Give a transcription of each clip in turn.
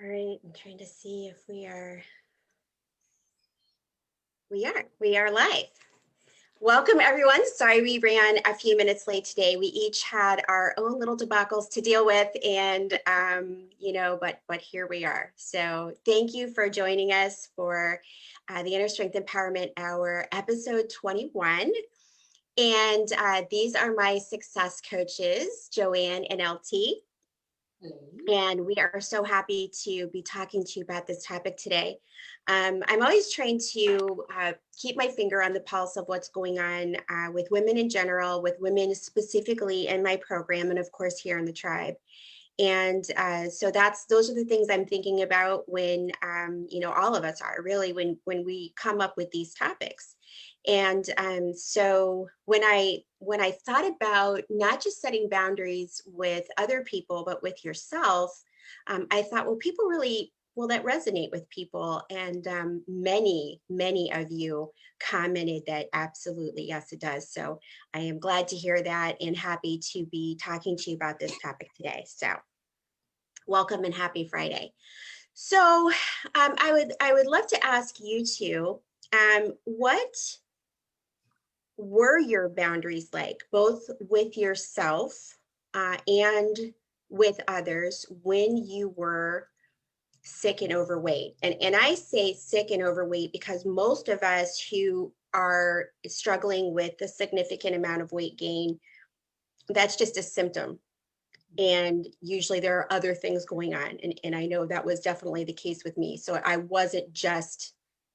All right, I'm trying to see if we are live. Welcome everyone. Sorry we ran a few minutes late today. We each had our own little debacles to deal with and but here we are. So thank you for joining us for the InnerStrength Empowerment Hour, episode 21. And these are my success coaches, Joanne and LT. And we are so happy to be talking to you about this topic today. I'm always trying to keep my finger on the pulse of what's going on with women in general, with women specifically in my program, and of course here in the tribe. And so those are the things I'm thinking about when, all of us are really when we come up with these topics. And so when I thought about not just setting boundaries with other people, but with yourself, I thought, well, people really, will that resonate with people? And many of you commented that absolutely, yes, it does. So I am glad to hear that and happy to be talking to you about this topic today. So welcome and happy Friday. So I would love to ask you two, what were your boundaries like, both with yourself and with others, when you were sick and overweight? And I say sick and overweight because most of us who are struggling with a significant amount of weight gain, that's just a symptom. And usually there are other things going on. And I know that was definitely the case with me. So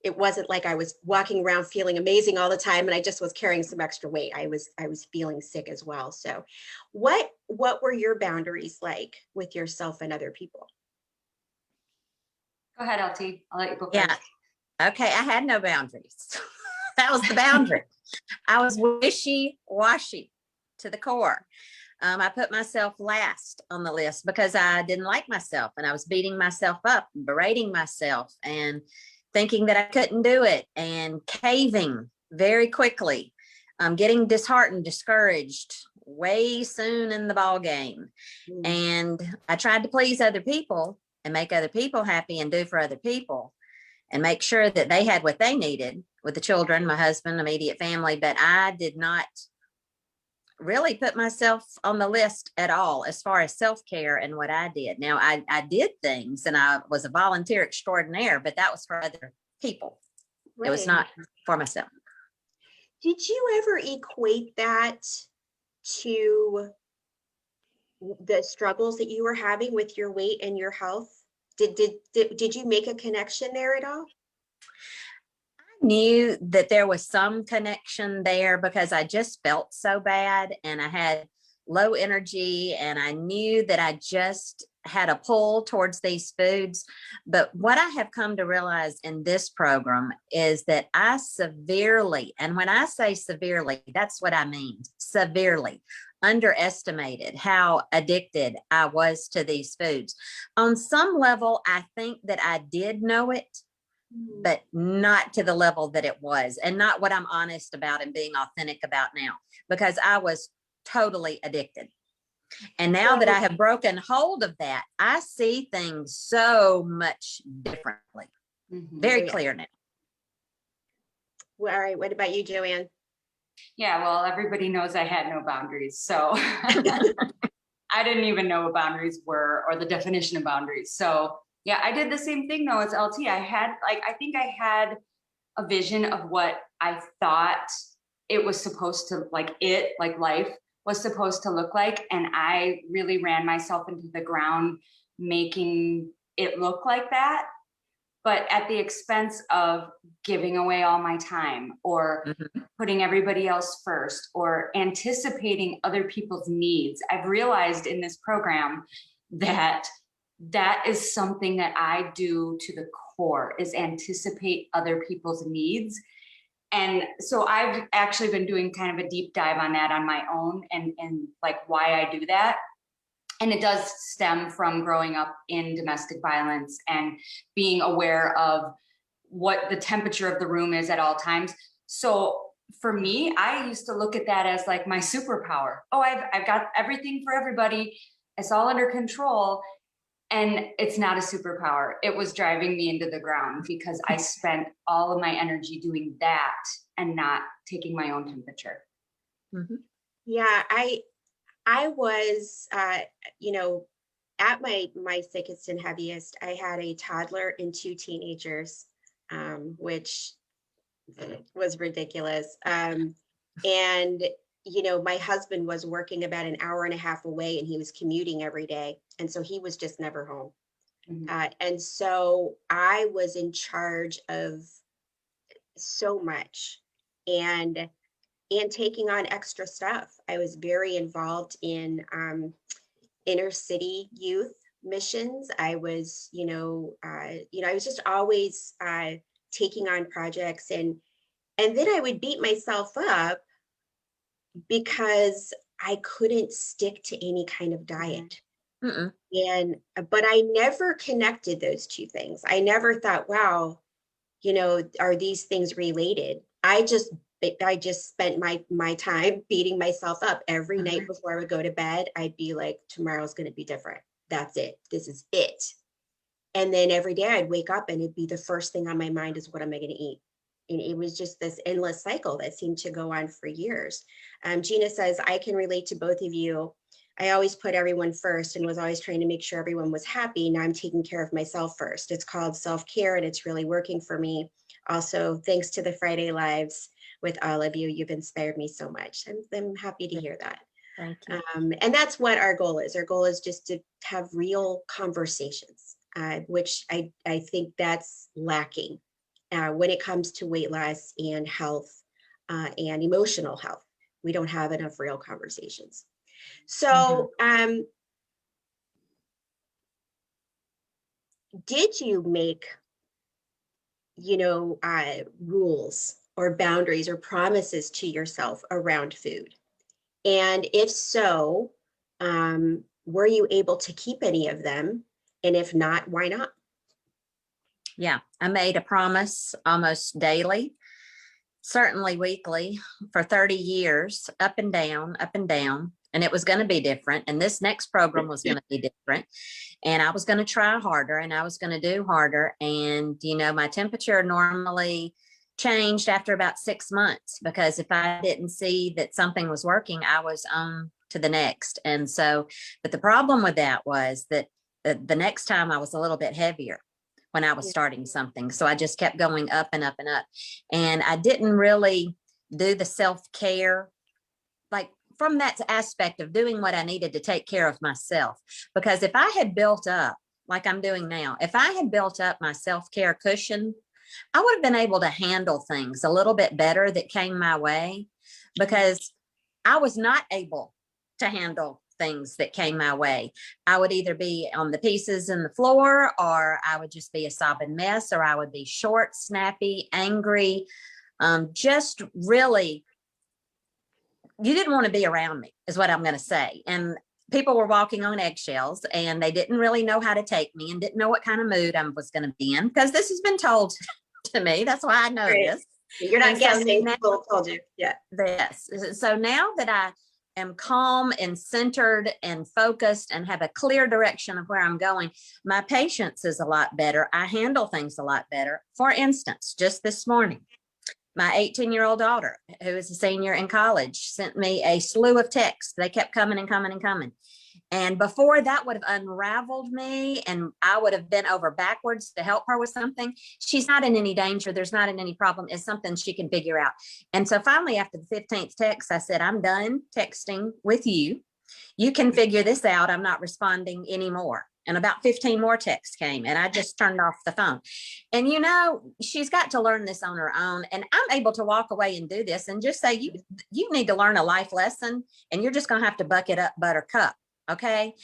it wasn't like I was walking around feeling amazing all the time and I just was carrying some extra weight. I was feeling sick as well. So what were your boundaries like with yourself and other people? Go ahead, LT. I'll let you go first. Yeah. Okay. I had no boundaries. That was the boundary. I was wishy-washy to the core. I put myself last on the list because I didn't like myself and I was beating myself up and berating myself and thinking that I couldn't do it and caving very quickly, getting disheartened, discouraged way soon in the ball game. And I tried to please other people and make other people happy and do for other people and make sure that they had what they needed with the children, my husband, immediate family. But I did not really put myself on the list at all as far as self-care and what I did. Now, I did things and I was a volunteer extraordinaire, but that was for other people. Right. It was not for myself. Did you ever equate that to the struggles that you were having with your weight and your health? Did you make a connection there at all? I knew that there was some connection there because I just felt so bad and I had low energy and I knew that I just had a pull towards these foods. But what I have come to realize in this program is that I severely, and when I say severely, that's what I mean, severely underestimated how addicted I was to these foods. On some level, I think that I did know it, but not to the level that it was, and not what I'm honest about and being authentic about now, because I was totally addicted. And now that I have broken hold of that, I see things so much differently. Very clear now. Well, all right. What about you, Joanne? Yeah, well, everybody knows I had no boundaries. So I didn't even know what boundaries were or the definition of boundaries. So yeah, I did the same thing though as LT. I think I had a vision of what I thought it was supposed to, life was supposed to look like. And I really ran myself into the ground, making it look like that, but at the expense of giving away all my time or putting everybody else first or anticipating other people's needs. I've realized in this program that is something that I do to the core, is anticipate other people's needs. And so I've actually been doing kind of a deep dive on that on my own and like why I do that. And it does stem from growing up in domestic violence and being aware of what the temperature of the room is at all times. So for me, I used to look at that as like my superpower. Oh, I've got everything for everybody. It's all under control. And it's not a superpower. It was driving me into the ground because I spent all of my energy doing that and not taking my own temperature. Mm-hmm. Yeah, I was, you know, at my sickest and heaviest, I had a toddler and two teenagers, which was ridiculous. And, you know, my husband was working about an hour and a half away and he was commuting every day. And so he was just never home. And so I was in charge of so much and taking on extra stuff. I was very involved in inner city youth missions. I was, I was just always taking on projects, and then I would beat myself up because I couldn't stick to any kind of diet. Mm-mm. But I never connected those two things. I never thought, wow, are these things related? I just spent my time beating myself up every night before I would go to bed. I'd be like, tomorrow's going to be different. That's it. This is it. And then every day I'd wake up and it'd be the first thing on my mind is, what am I going to eat? And it was just this endless cycle that seemed to go on for years. Gina says, I can relate to both of you. I always put everyone first and was always trying to make sure everyone was happy. Now I'm taking care of myself first. It's called self-care and it's really working for me. Also, thanks to the Friday Lives with all of you. You've inspired me so much. I'm happy to hear that. Thank you. And that's what our goal is. Our goal is just to have real conversations, which I think that's lacking when it comes to weight loss and health and emotional health. We don't have enough real conversations. So did you make, rules or boundaries or promises to yourself around food? And if so, were you able to keep any of them? And if not, why not? Yeah, I made a promise almost daily, certainly weekly, for 30 years, up and down, up and down. And it was going to be different. And this next program was going to be different. And I was going to try harder and I was going to do harder. And, my temperature normally changed after about 6 months, because if I didn't see that something was working, I was on to the next. And so, but the problem with that was that the next time I was a little bit heavier when I was starting something. So I just kept going up and up and up. And I didn't really do the self-care, like from that aspect of doing what I needed to take care of myself. Because if I had built up, like I'm doing now, if I had built up my self-care cushion, I would have been able to handle things a little bit better that came my way, because I was not able to handle things that came my way. I would either be on the pieces in the floor, or I would just be a sobbing mess, or I would be short, snappy, angry, just really, you didn't want to be around me, is what I'm going to say. And people were walking on eggshells and they didn't really know how to take me and didn't know what kind of mood I was going to be in, because this has been told to me. That's why I know this. You're not guessing. So People told you. Yeah. This. So now that I am calm and centered and focused and have a clear direction of where I'm going, my patience is a lot better. I handle things a lot better. For instance, just this morning, my 18-year-old daughter, who is a senior in college, sent me a slew of texts. They kept coming and coming and coming. And before that would have unraveled me and I would have bent over backwards to help her with something, she's not in any danger. There's not in any problem. It's something she can figure out. And so finally, after the 15th text, I said, I'm done texting with you. You can figure this out. I'm not responding anymore. And about 15 more texts came and I just turned off the phone. And she's got to learn this on her own. And I'm able to walk away and do this and just say, you need to learn a life lesson and you're just going to have to buck it up, buttercup. Okay.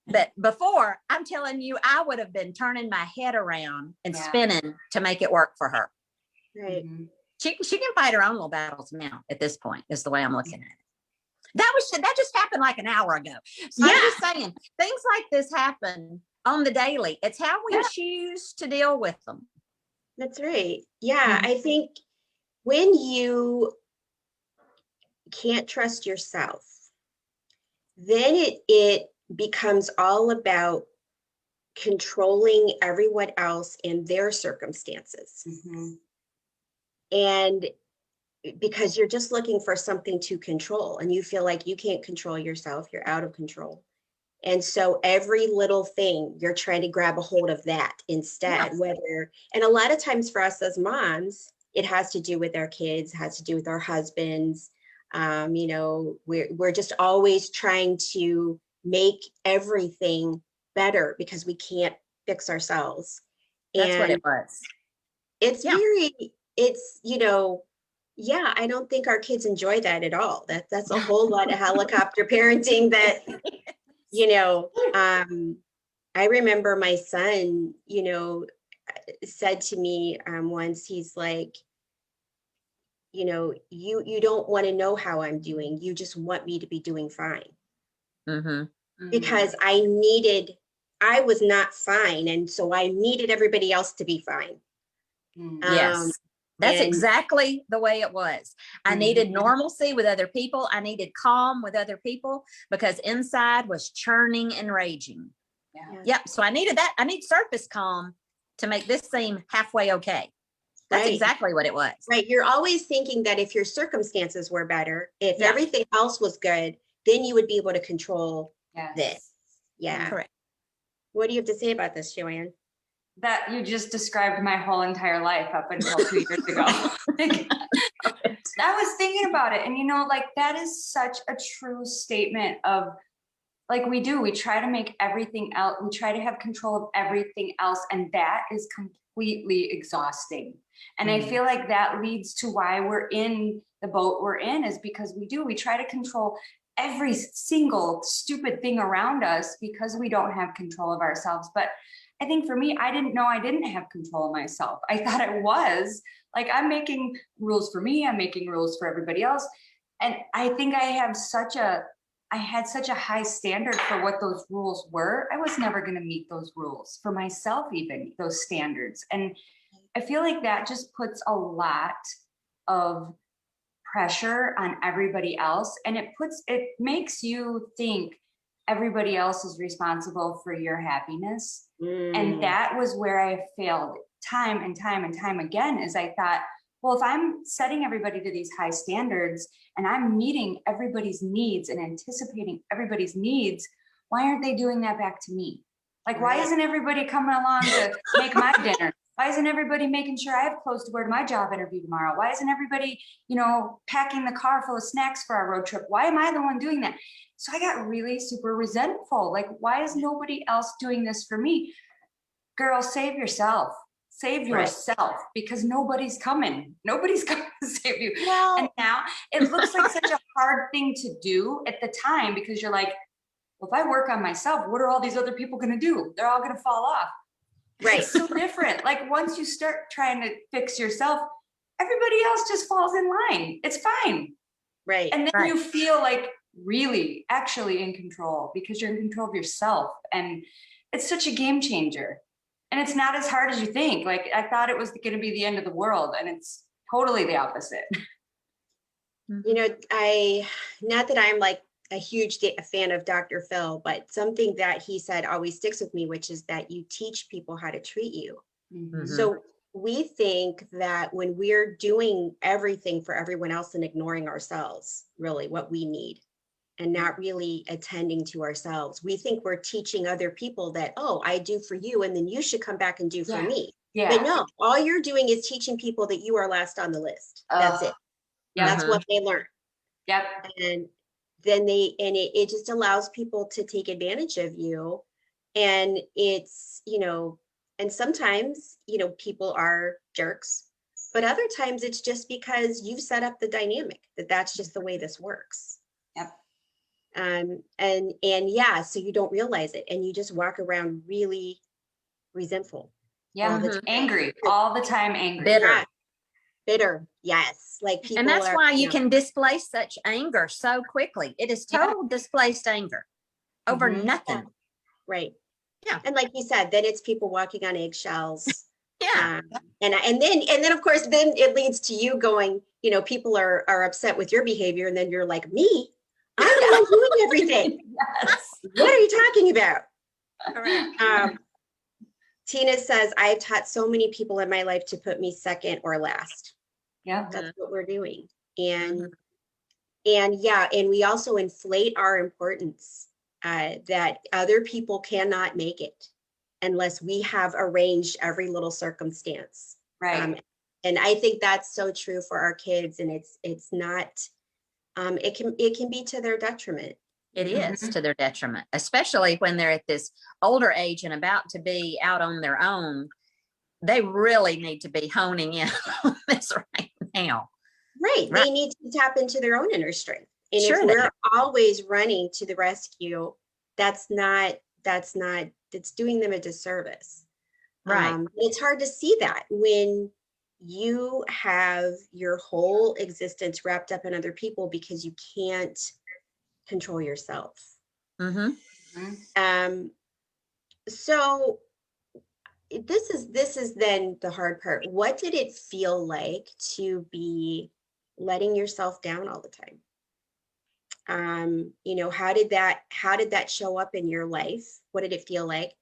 But before, I'm telling you, I would have been turning my head around and spinning to make it work for her. Right. She can fight her own little battles now at this point, is the way I'm looking at it. That just happened like an hour ago. So I'm just saying, things like this happen on the daily. It's how we choose to deal with them. That's right. Yeah. I think when you can't trust yourself, then it becomes all about controlling everyone else and their circumstances. Mhm. And because you're just looking for something to control and you feel like you can't control yourself, you're out of control. And so every little thing you're trying to grab a hold of that instead, and a lot of times for us as moms, it has to do with our kids, has to do with our husbands. You know, we're just always trying to make everything better because we can't fix ourselves. That's what And it was. it's Yeah. you know, yeah, I don't think our kids enjoy that at all. That's a whole lot of helicopter parenting that, you know, I remember my son, you know, said to me once, he's like, you know, you don't want to know how I'm doing. You just want me to be doing fine. Mm-hmm. Because I was not fine. And so I needed everybody else to be fine. Yes. That's and exactly the way it was. I needed normalcy with other people. I needed calm with other people because inside was churning and raging. Yeah. Yep. So I needed that. I need surface calm to make this seem halfway okay. That's Right. exactly what it was. Right. You're always thinking that if your circumstances were better, if Yeah. everything else was good, then you would be able to control this. Yeah. Correct. What do you have to say about this, Joanne? That you just described my whole entire life up until 2 years ago. Like, I was thinking about it, and you know, like that is such a true statement of like we try to make everything else, we try to have control of everything else, and that is completely exhausting. And I feel like that leads to why we're in the boat we're in, is because we try to control every single stupid thing around us because we don't have control of ourselves. But I think for me, I didn't know I didn't have control of myself. I thought it was like, I'm making rules for me, I'm making rules for everybody else. And I think I had such a high standard for what those rules were. I was never going to meet those rules for myself, even those standards. And I feel like that just puts a lot of pressure on everybody else. And it makes you think everybody else is responsible for your happiness. And that was where I failed time and time and time again, is I thought, well, if I'm setting everybody to these high standards and I'm meeting everybody's needs and anticipating everybody's needs, why aren't they doing that back to me? Like, why isn't everybody coming along to make my dinner? Why isn't everybody making sure I have clothes to wear to my job interview tomorrow? Why isn't everybody, you know, packing the car full of snacks for our road trip? Why am I the one doing that? So I got really super resentful. Like, why is nobody else doing this for me? Girl, save yourself. Save yourself, because nobody's coming. Nobody's coming to save you. Well, and now it looks like such a hard thing to do at the time, because you're like, well, if I work on myself, what are all these other people going to do? They're all going to fall off. Right. It's so different. Like, once you start trying to fix yourself, everybody else just falls in line. It's fine. Right. And then you feel like really actually in control, because you're in control of yourself. And it's such a game changer. And it's not as hard as you think. Like, I thought it was going to be the end of the world, and it's totally the opposite. You know, not that I'm like a huge fan of Dr. Phil, but something that he said always sticks with me, which is that you teach people how to treat you. So we think that when we're doing everything for everyone else and ignoring ourselves, really what we need, and not really attending to ourselves, we think we're teaching other people that, oh, I do for you, and then you should come back and do for me. But no, all you're doing is teaching people that you are last on the list. That's it. That's what they learn. Yep. And then it just allows people to take advantage of you. And it's, you know, and sometimes, you know, people are jerks, but other times it's just because you've set up the dynamic that's just the way this works. Yep. And yeah, so you don't realize it, and you just walk around really resentful. Yeah. Angry all the time. Angry. Bitter. Yes. Like people. And that's why you can display such anger so quickly. It is total displaced anger over nothing. Right. Yeah. And like you said, then it's people walking on eggshells. Yeah. And then of course, then it leads to you going, you know, people are upset with your behavior, and then you're like, me, I'm the one doing everything. What are you talking about? Correct. Tina says, I've taught so many people in my life to put me second or last. Yeah. That's what we're doing. And Mhm. yeah, and we also inflate our importance, that other people cannot make it unless we have arranged every little circumstance. Right. And I think that's so true for our kids, and it's not, it can be to their detriment. It is Mhm. to their detriment, especially when they're at this older age and about to be out on their own. They really need to be honing in on this right now. Right. Right. They need to tap into their own inner strength. And if Sure they do. we're always running to the rescue, that's it's doing them a disservice. Right. It's hard to see that when you have your whole existence wrapped up in other people because you can't control yourself. Mm-hmm. Mhm. So this is then the hard part. What did it feel like to be letting yourself down all the time? How did that show up in your life? What did it feel like?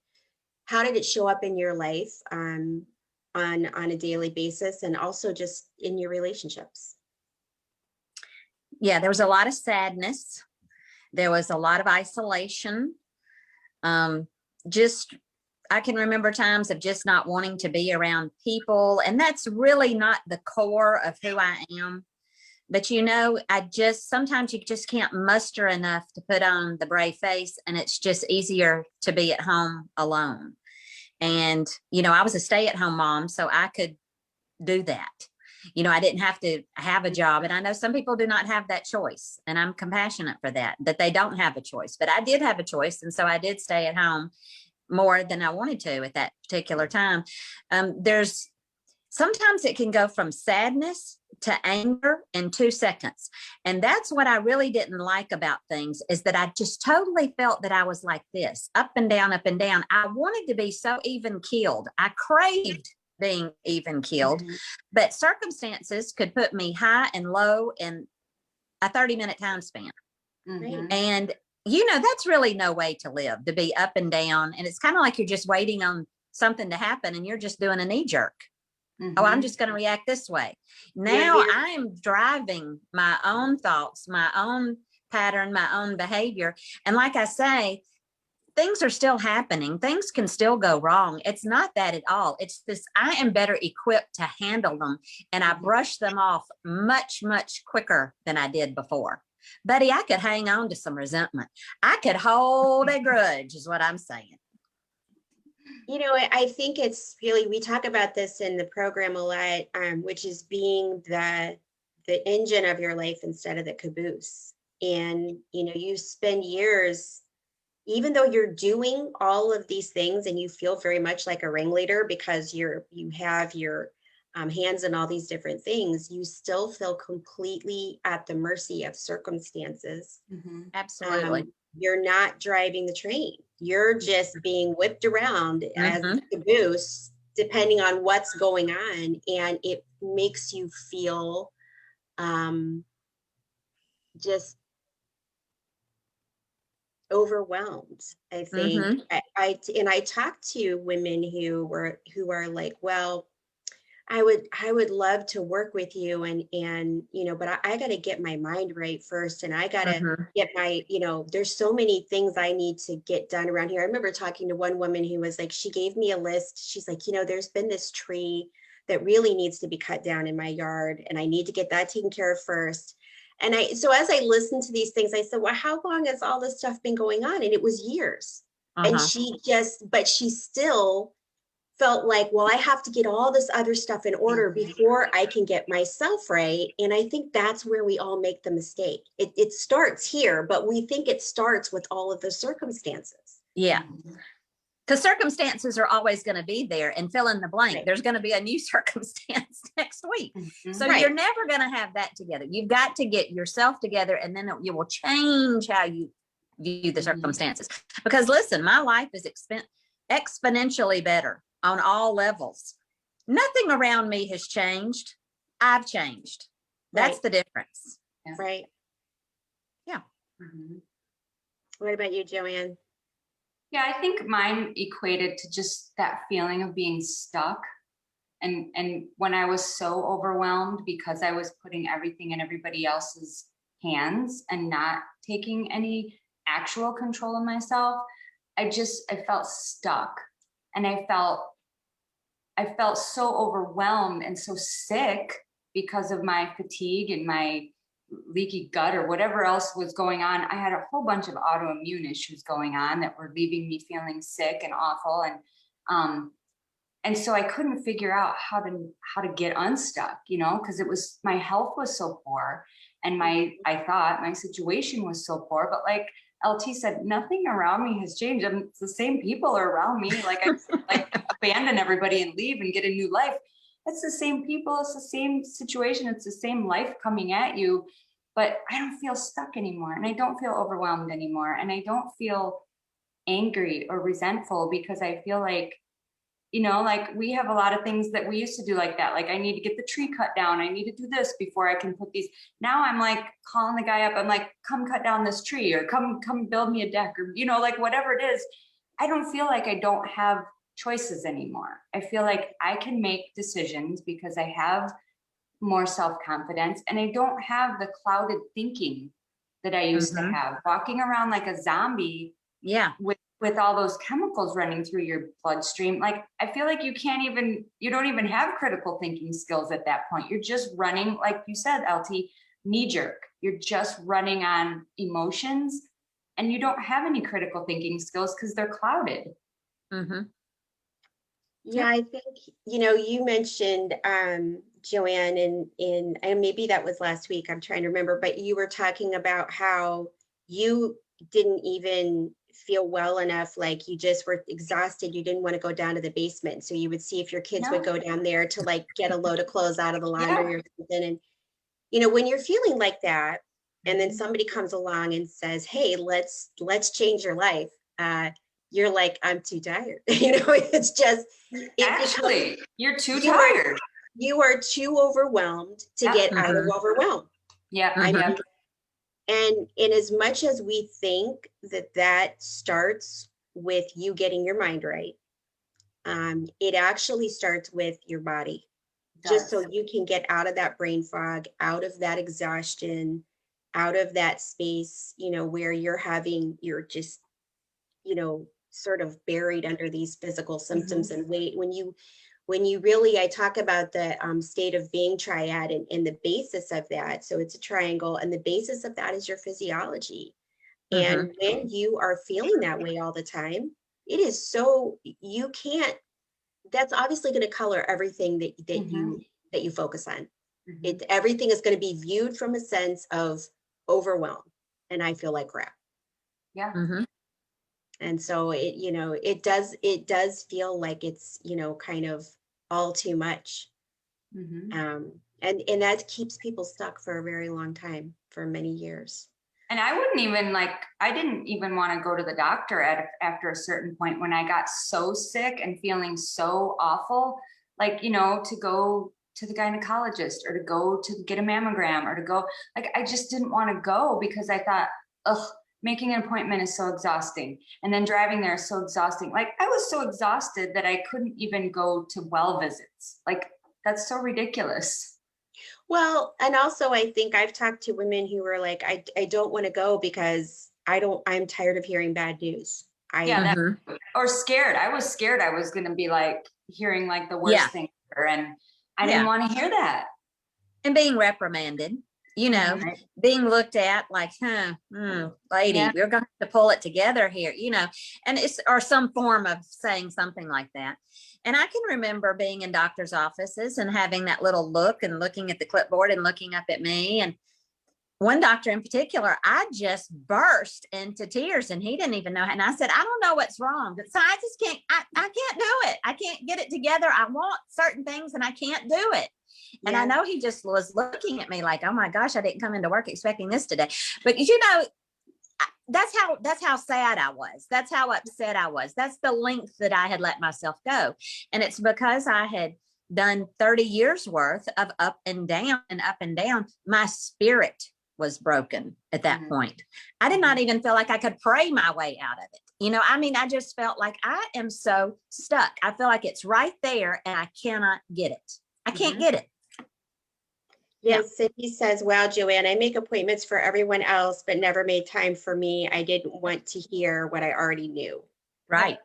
How did it show up in your life, on a daily basis, and also just in your relationships? Yeah, there was a lot of sadness. There was a lot of isolation. Um, just I can remember times of just not wanting to be around people. And that's really not the core of who I am. But I just sometimes you just can't muster enough to put on the brave face. And it's just easier to be at home alone. And, I was a stay-at-home mom, so I could do that. I didn't have to have a job. And I know some people do not have that choice. And I'm compassionate for that they don't have a choice. But I did have a choice. And so I did stay at home more than I wanted to at that particular time. There's sometimes it can go from sadness to anger in 2 seconds. And that's what I really didn't like about things, is that I just totally felt that I was like this, up and down, up and down. I wanted to be so even keeled. I craved being even keeled, Mhm. but circumstances could put me high and low in a 30-minute time span. Right. Mhm. And that's really no way to live, to be up and down. And it's kind of like you're just waiting on something to happen and you're just doing a knee jerk. Oh, I'm Mhm. just going to react this way. You're Now very I'm driving my own thoughts, my own pattern, my own behavior. And like I say, things are still happening. Things can still go wrong. It's not that at all. It's this, I am better equipped to handle them. And I brush them off much, much quicker than I did before. Buddy, I could hang on to some resentment. I could hold a grudge, is what I'm saying. I think it's really, we talk about this in the program a lot, which is being the engine of your life instead of the caboose. And you spend years, even though you're doing all of these things and you feel very much like a ringleader because you have your hands in all these different things, you still feel completely at the mercy of circumstances. Mhm. Absolutely. You're not driving the train. You're just being whipped around as Mm-hmm. the caboose, depending on what's going on. And it makes you feel just overwhelmed. I think Mm-hmm. I talked to women who are like, well, I would love to work with you, and but I got to get my mind right first, and I got to Mm-hmm. get my, there's so many things I need to get done around here. I remember talking to one woman who was like, she gave me a list. She's like, there's been this tree that really needs to be cut down in my yard, and I need to get that taken care of first. And so as I listened to these things, I said, well, how long has all this stuff been going on? And it was years. And Uh-huh. but she still felt like, well, I have to get all this other stuff in order before I can get myself right. And I think that's where we all make the mistake. It starts here, but we think it starts with all of the circumstances. Yeah. Because circumstances are always going to be there, and fill in the blank. Right. There's going to be a new circumstance next week. Mhm. So Right. you're never going to have that together. You've got to get yourself together, and then you will change how you view the circumstances. Because listen, my life is exponentially better on all levels. Nothing around me has changed. I've changed. That's Right. the difference. Right. Yeah. Mhm. What about you, Joanne? Yeah, I think mine equated to just that feeling of being stuck. And when I was so overwhelmed because I was putting everything in everybody else's hands and not taking any actual control of myself, I felt stuck. And I felt so overwhelmed and so sick because of my fatigue and my leaky gut or whatever else was going on. I had a whole bunch of autoimmune issues going on that were leaving me feeling sick and awful. And so I couldn't figure out how to get unstuck, you know, because my health was so poor, and I thought my situation was so poor. But like LT said, nothing around me has changed. It's the same people are around me. Like I like abandon everybody and leave and get a new life. It's the same people, it's the same situation, it's the same life coming at you. But I don't feel stuck anymore, and I don't feel overwhelmed anymore, and I don't feel angry or resentful, because I feel like, you know, like we have a lot of things that we used to do like that. Like, I need to get the tree cut down. I need to do this before I can put these. Now I'm like calling the guy up. I'm like, come cut down this tree, or come build me a deck, or, you know, like whatever it is. I don't feel like I don't have choices anymore. I feel like I can make decisions because I have more self-confidence, and I don't have the clouded thinking that I used to have, walking around like a zombie. Yeah. With all those chemicals running through your bloodstream. Like, I feel like you don't even have critical thinking skills at that point. You're just running, like you said, LT, knee jerk. You're just running on emotions, and you don't have any critical thinking skills because they're clouded. Yeah, I think, you know, you mentioned Joanne, and maybe that was last week, I'm trying to remember, but you were talking about how you didn't even feel well enough, like you just were exhausted, you didn't want to go down to the basement, so you would see if your kids would go down there to like get a load of clothes out of the laundry or something. And you know, when you're feeling like that, and then somebody comes along and says, hey, let's change your life, you're like, I'm too tired. You know, it's just, you're too tired. You are too overwhelmed to get out of overwhelm. Yeah. I mean, and in as much as we think that starts with you getting your mind right, it actually starts with your body, just so you can get out of that brain fog, out of that exhaustion, out of that space, you know, where you're just, you know, sort of buried under these physical symptoms and weight. When you really, I talk about the state of being triad and the basis of that. So it's a triangle, and the basis of that is your physiology. And when you are feeling that way all the time, it is so, you can't, that's obviously going to color everything that you focus on. Everything is going to be viewed from a sense of overwhelm, and I feel like crap. Yeah. And so it, you know, it does feel like it's, you know, kind of all too much. And that keeps people stuck for a very long time, for many years. And I didn't even want to go to the doctor after a certain point, when I got so sick and feeling so awful, like, you know, to go to the gynecologist, or to go to get a mammogram, or to go, like, I just didn't want to go, because I thought, ugh, making an appointment is so exhausting. And then driving there is so exhausting. Like, I was so exhausted that I couldn't even go to well visits. Like, that's so ridiculous. Well, and also I think I've talked to women who were like, I don't want to go because I'm tired of hearing bad news. Or scared. I was scared I was going to be like hearing like the worst thing ever, and I didn't want to hear that. And being reprimanded, you know, being looked at like, lady, we're going to pull it together here, you know, and or some form of saying something like that. And I can remember being in doctor's offices and having that little look and looking at the clipboard and looking up at me. And one doctor in particular, I just burst into tears, and he didn't even know. And I said, I don't know what's wrong, but so I just can't, I can't do it. I can't get it together. I want certain things and I can't do it. And I know he just was looking at me like, oh my gosh, I didn't come into work expecting this today. But you know, that's how sad I was. That's how upset I was. That's the length that I had let myself go. And it's because I had done 30 years worth of up and down and up and down. My spirit was broken at that point. I did not even feel like I could pray my way out of it. You know, I mean, I just felt like I am so stuck. I feel like it's right there and I cannot get it. I can't get it. Yeah. Yes, Cindy says, wow, Joanne, I make appointments for everyone else, but never made time for me. I didn't want to hear what I already knew. Right.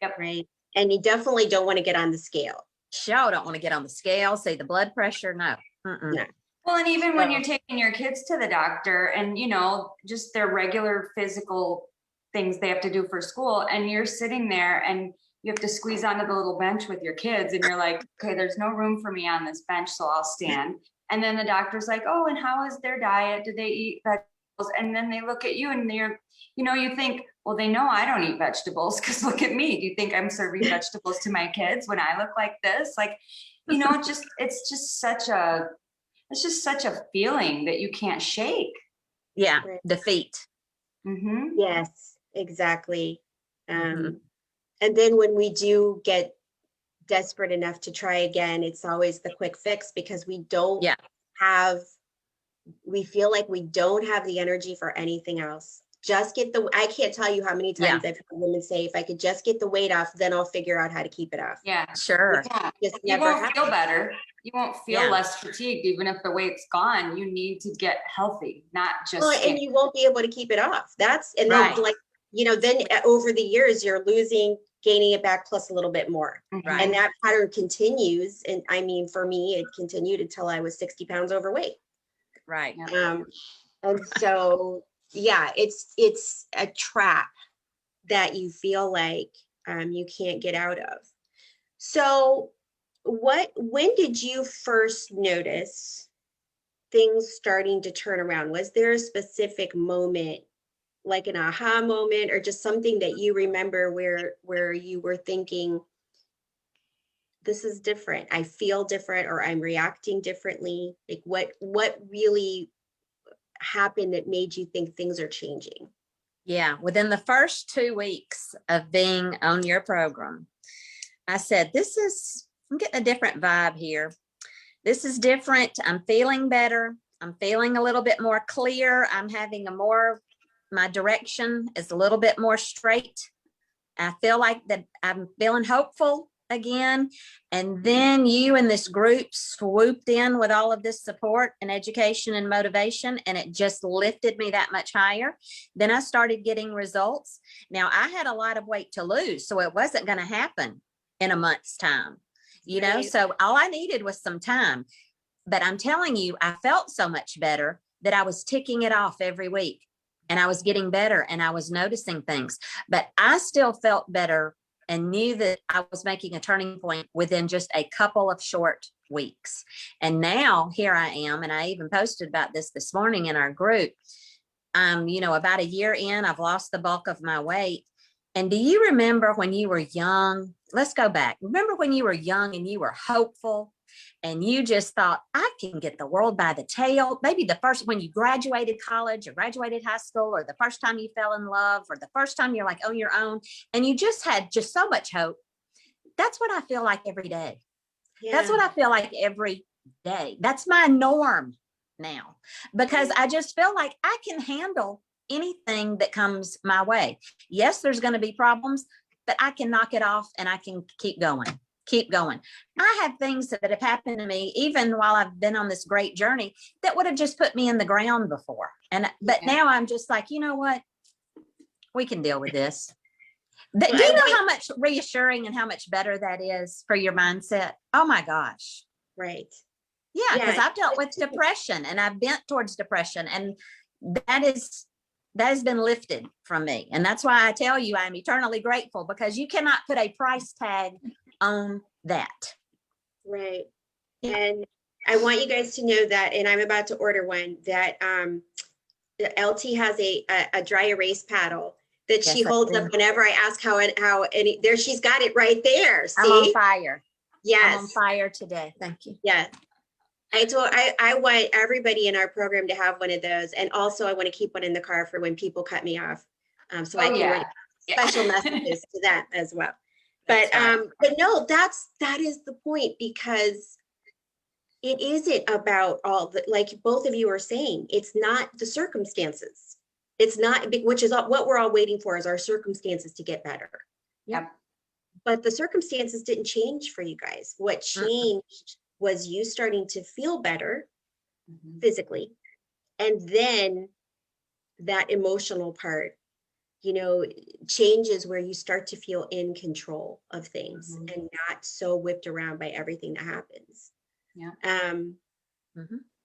Yep. Right. And you definitely don't want to get on the scale. Sure. Don't want to get on the scale, see the blood pressure. No. Mm-mm. No. Well, and even when So- you're taking your kids to the doctor and, you know, just their regular physical things they have to do for school, and you're sitting there and you have to squeeze onto the little bench with your kids, and you're like, okay, there's no room for me on this bench, so I'll stand. And then the doctor's like, oh, and how is their diet? Do they eat vegetables? And then they look at you and they're, you know, you think, well, they know I don't eat vegetables because look at me. Do you think I'm serving vegetables to my kids when I look like this? Like, you know, it's just such a feeling that you can't shake. Yeah. Right. Defeat. Mm-hmm. Yes, exactly. Mhm. And then when we do get desperate enough to try again, it's always the quick fix because we don't Yeah. have, we feel like we don't have the energy for anything else. Just get the, I can't tell you how many times I've heard women say, if I could just get the weight off, then I'll figure out how to keep it off. Yeah. Sure. Yeah. Just You never won't feel happens. better. You won't feel Yeah. less fatigued, even if the weight's gone. You need to get healthy, not just Well, and skinny. you won't be able to keep it off. That's, and then Right. like, you know, then over the years, you're losing, gaining it back plus a little bit more. Mhm. And that pattern continues. And I mean, for me, it continued until I was 60 pounds overweight. Right. Yeah. And so, yeah, it's a trap that you feel like you can't get out of. So when did you first notice things starting to turn around? Was there a specific moment, like an aha moment, or just something that you remember where you were thinking, this is different, I feel different, or I'm reacting differently? Like what really happened that made you think things are changing? Yeah. Within the first 2 weeks of being on your program, I said, I'm getting a different vibe here. This is different. I'm feeling better. I'm feeling a little bit more clear. I'm having my direction is a little bit more straight. I feel like that I'm feeling hopeful again. And then you and this group swooped in with all of this support and education and motivation, and it just lifted me that much higher. Then I started getting results. Now I had a lot of weight to lose, so it wasn't going to happen in a month's time, you know, Right. so all I needed was some time. But I'm telling you, I felt so much better that I was ticking it off every week. And I was getting better and I was noticing things, but I still felt better and knew that I was making a turning point within just a couple of short weeks. And now here I am. And I even posted about this morning in our group. You know, about a year in, I've lost the bulk of my weight. And do you remember when you were young? Let's go back. Remember when you were young and you were hopeful and you just thought, I can get the world by the tail? Maybe the first, when you graduated college or graduated high school, or the first time you fell in love, or the first time you're like on your own, and you just had just so much hope. That's what I feel like every day. That's what I feel like every day. That's my norm now, because I just feel like I can handle anything that comes my way. Yes, there's going to be problems, but I can knock it off and I can keep going. I have things that have happened to me, even while I've been on this great journey, that would have just put me in the ground before. But now I'm just like, you know what? We can deal with this. Do you know how much reassuring and how much better that is for your mindset? Oh my gosh. Right. Yeah, because I've dealt with depression and I've bent towards depression, and that has been lifted from me. And that's why I tell you I'm eternally grateful, because you cannot put a price tag on that. Right. And I want you guys to know that, and I'm about to order one, that the LT has a dry erase paddle that she holds up whenever I ask how any, there, she's got it right there. See? I'm on fire. Yes. I'm on fire today. Thank you. Yeah. I want everybody in our program to have one of those. And also I want to keep one in the car for when people cut me off. So I can write special messages to them as well. But but no, that is the point, because it isn't about all the, like both of you are saying, it's not the circumstances. It's not, which is what we're all waiting for, is our circumstances to get better. Yep. But the circumstances didn't change for you guys. What changed was you starting to feel better physically. And then that emotional part, you know, changes where you start to feel in control of things and not so whipped around by everything that happens. Yeah.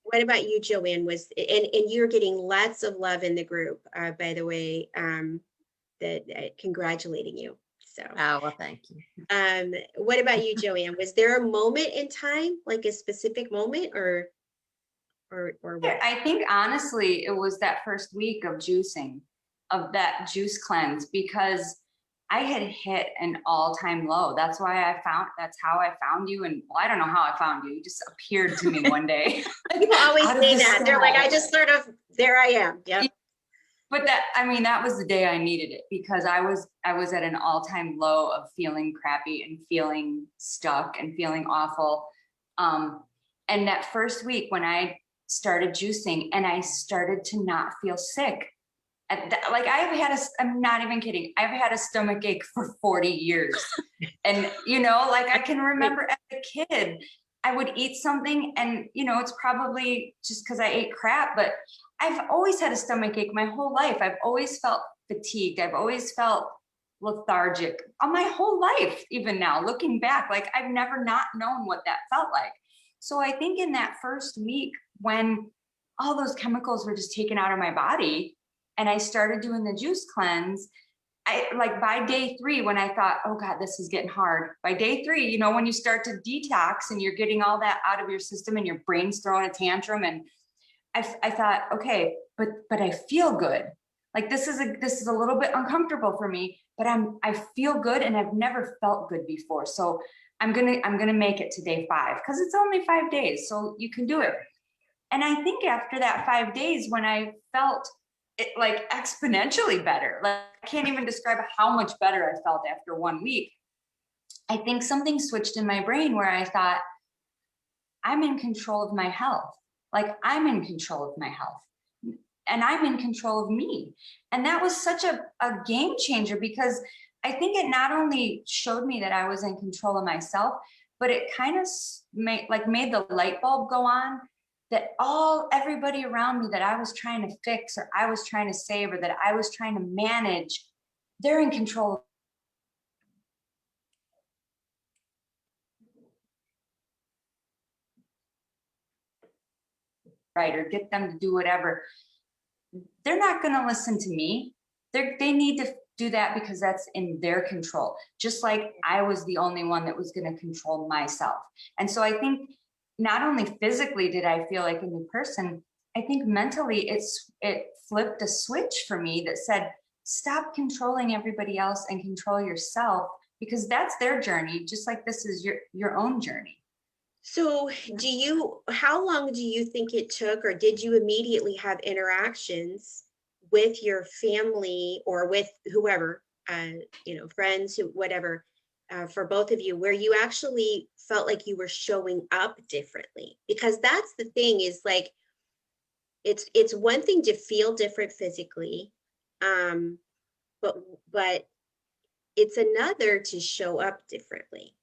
What about you, Joanne? And you're getting lots of love in the group, by the way, that congratulating you. So, Oh, well, thank you. what about you, Joanne? Was there a moment in time, like a specific moment, or what? I think honestly, it was that first week of juicing, of that juice cleanse, because I had hit an all-time low. That's how I found you. And well, I don't know how I found you. You just appeared to me one day. People always Out of say the that. They're like, sky. I just sort of, there I am. Yep. But that was the day I needed it, because I was at an all-time low of feeling crappy and feeling stuck and feeling awful. And that first week when I started juicing and I started to not feel sick, I'm not even kidding, I've had a stomach ache for 40 years. And, you know, like I can remember as a kid, I would eat something and, you know, it's probably just because I ate crap, but I've always had a stomach ache my whole life. I've always felt fatigued. I've always felt lethargic on my whole life. Even now, looking back, like I've never not known what that felt like. So I think in that first week, when all those chemicals were just taken out of my body and I started doing the juice cleanse, by day 3, when I thought, oh God, this is getting hard. By day 3, you know, when you start to detox and you're getting all that out of your system and your brain's throwing a tantrum, and I thought, okay, but I feel good. Like this is a little bit uncomfortable for me, but I feel good, and I've never felt good before. So I'm gonna make it to day 5, because it's only 5 days, so you can do it. And I think after that 5 days, when I felt it like exponentially better, like I can't even describe how much better I felt after 1 week. I think something switched in my brain where I thought, I'm in control of my health. Like I'm in control of my health, and I'm in control of me. And that was such a game changer, because I think it not only showed me that I was in control of myself, but it kind of made the light bulb go on, that everybody around me that I was trying to fix, or I was trying to save, or that I was trying to manage, they're in control. Right, or get them to do whatever. They're not going to listen to me. They need to do that because that's in their control. Just like I was the only one that was going to control myself. And so I think not only physically did I feel like a new person, I think mentally it flipped a switch for me that said, stop controlling everybody else and control yourself, because that's their journey, just like this is your own journey. So how long do you think it took, or did you immediately have interactions with your family or with whoever, you know, friends, whatever, for both of you, where you actually felt like you were showing up differently? Because that's the thing, is like, it's one thing to feel different physically, but it's another to show up differently.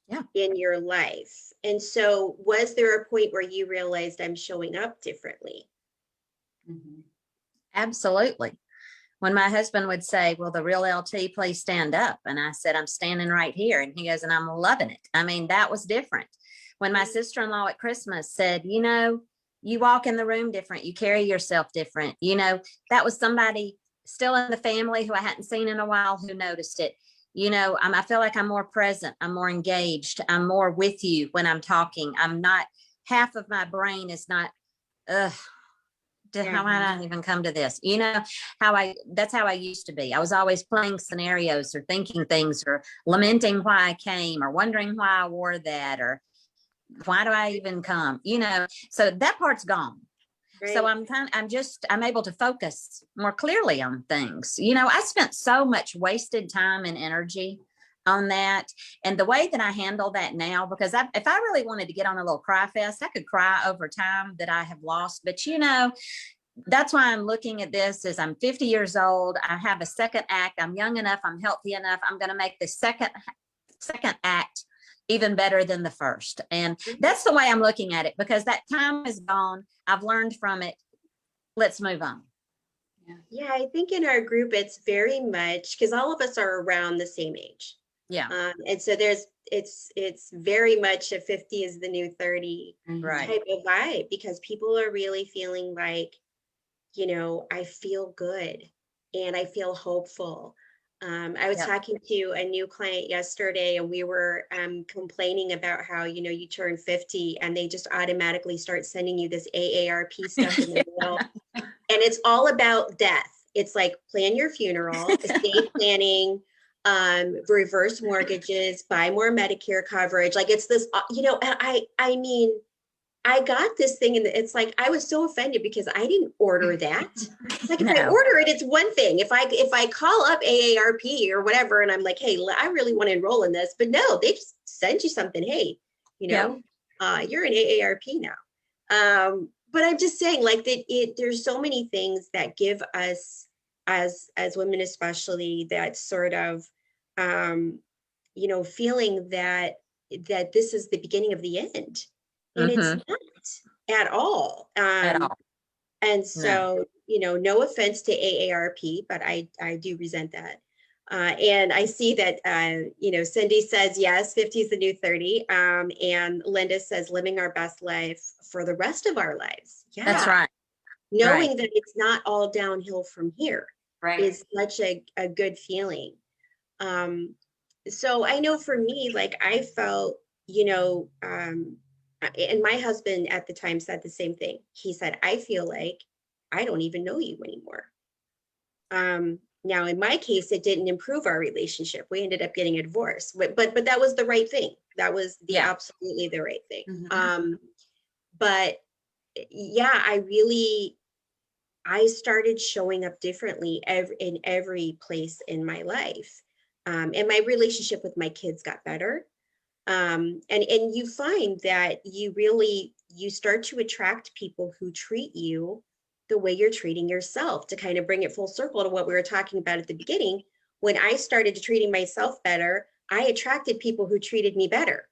Yeah. In your life. And so was there a point where you realized, I'm showing up differently? Absolutely. When my husband would say, well, the real LT, please stand up. And I said, I'm standing right here. And he goes, and I'm loving it. I mean, that was different. When my sister-in-law at Christmas said, you know, you walk in the room different, you carry yourself different. You know, that was somebody still in the family who I hadn't seen in a while who noticed it. You know, I feel like I'm more present. I'm more engaged. I'm more with you when I'm talking. I'm not, half of my brain is not, how did I even come to this? You know, that's how I used to be. I was always playing scenarios or thinking things or lamenting why I came or wondering why I wore that or why do I even come? You know, so that part's gone. Right. So I'm able to focus more clearly on things. You know, I spent so much wasted time and energy on that. And the way that I handle that now, because if I really wanted to get on a little cry fest, I could cry over time that I have lost. But, you know, that's why I'm looking at this as I'm 50 years old. I have a second act. I'm young enough. I'm healthy enough. I'm going to make the second act even better than the first. And that's the way I'm looking at it, because that time is gone. I've learned from it. Let's move on. Yeah, I think in our group, it's very much because all of us are around the same age. Yeah. And so it's very much a 50 is the new 30 Right. type of vibe, because people are really feeling like, I feel good and I feel hopeful. I was talking to a new client yesterday, and we were complaining about how, you turn 50 and they just automatically start sending you this AARP stuff in the mail. And it's all about death. It's like, plan your funeral, estate planning, reverse mortgages, buy more Medicare coverage. Like, it's this, I mean, I got this thing, and it's like, I was so offended because I didn't order that. Like, if I order it, it's one thing. If I call up AARP or whatever, and I'm like, hey, I really want to enroll in this, but no, they just send you something. Hey, you're an AARP now. But I'm just saying, like, that there's so many things that give us as women, especially, that sort of, feeling that this is the beginning of the end. And it's not at all. At all. And so, no offense to AARP, but I do resent that. And I see that, Cindy says, yes, 50 is the new 30. And Linda says, living our best life for the rest of our lives. Yeah. That's right. Knowing that it's not all downhill from here is such a good feeling. So I know for me, like, I felt, and my husband at the time said the same thing. He said, I feel like I don't even know you anymore. Now, in my case, it didn't improve our relationship. We ended up getting a divorce, but that was the right thing. That was absolutely the right thing. But yeah, I started showing up differently in every place in my life. And my relationship with my kids got better. And you find that you start to attract people who treat you the way you're treating yourself, to kind of bring it full circle to what we were talking about at the beginning. When I started treating myself better, I attracted people who treated me better.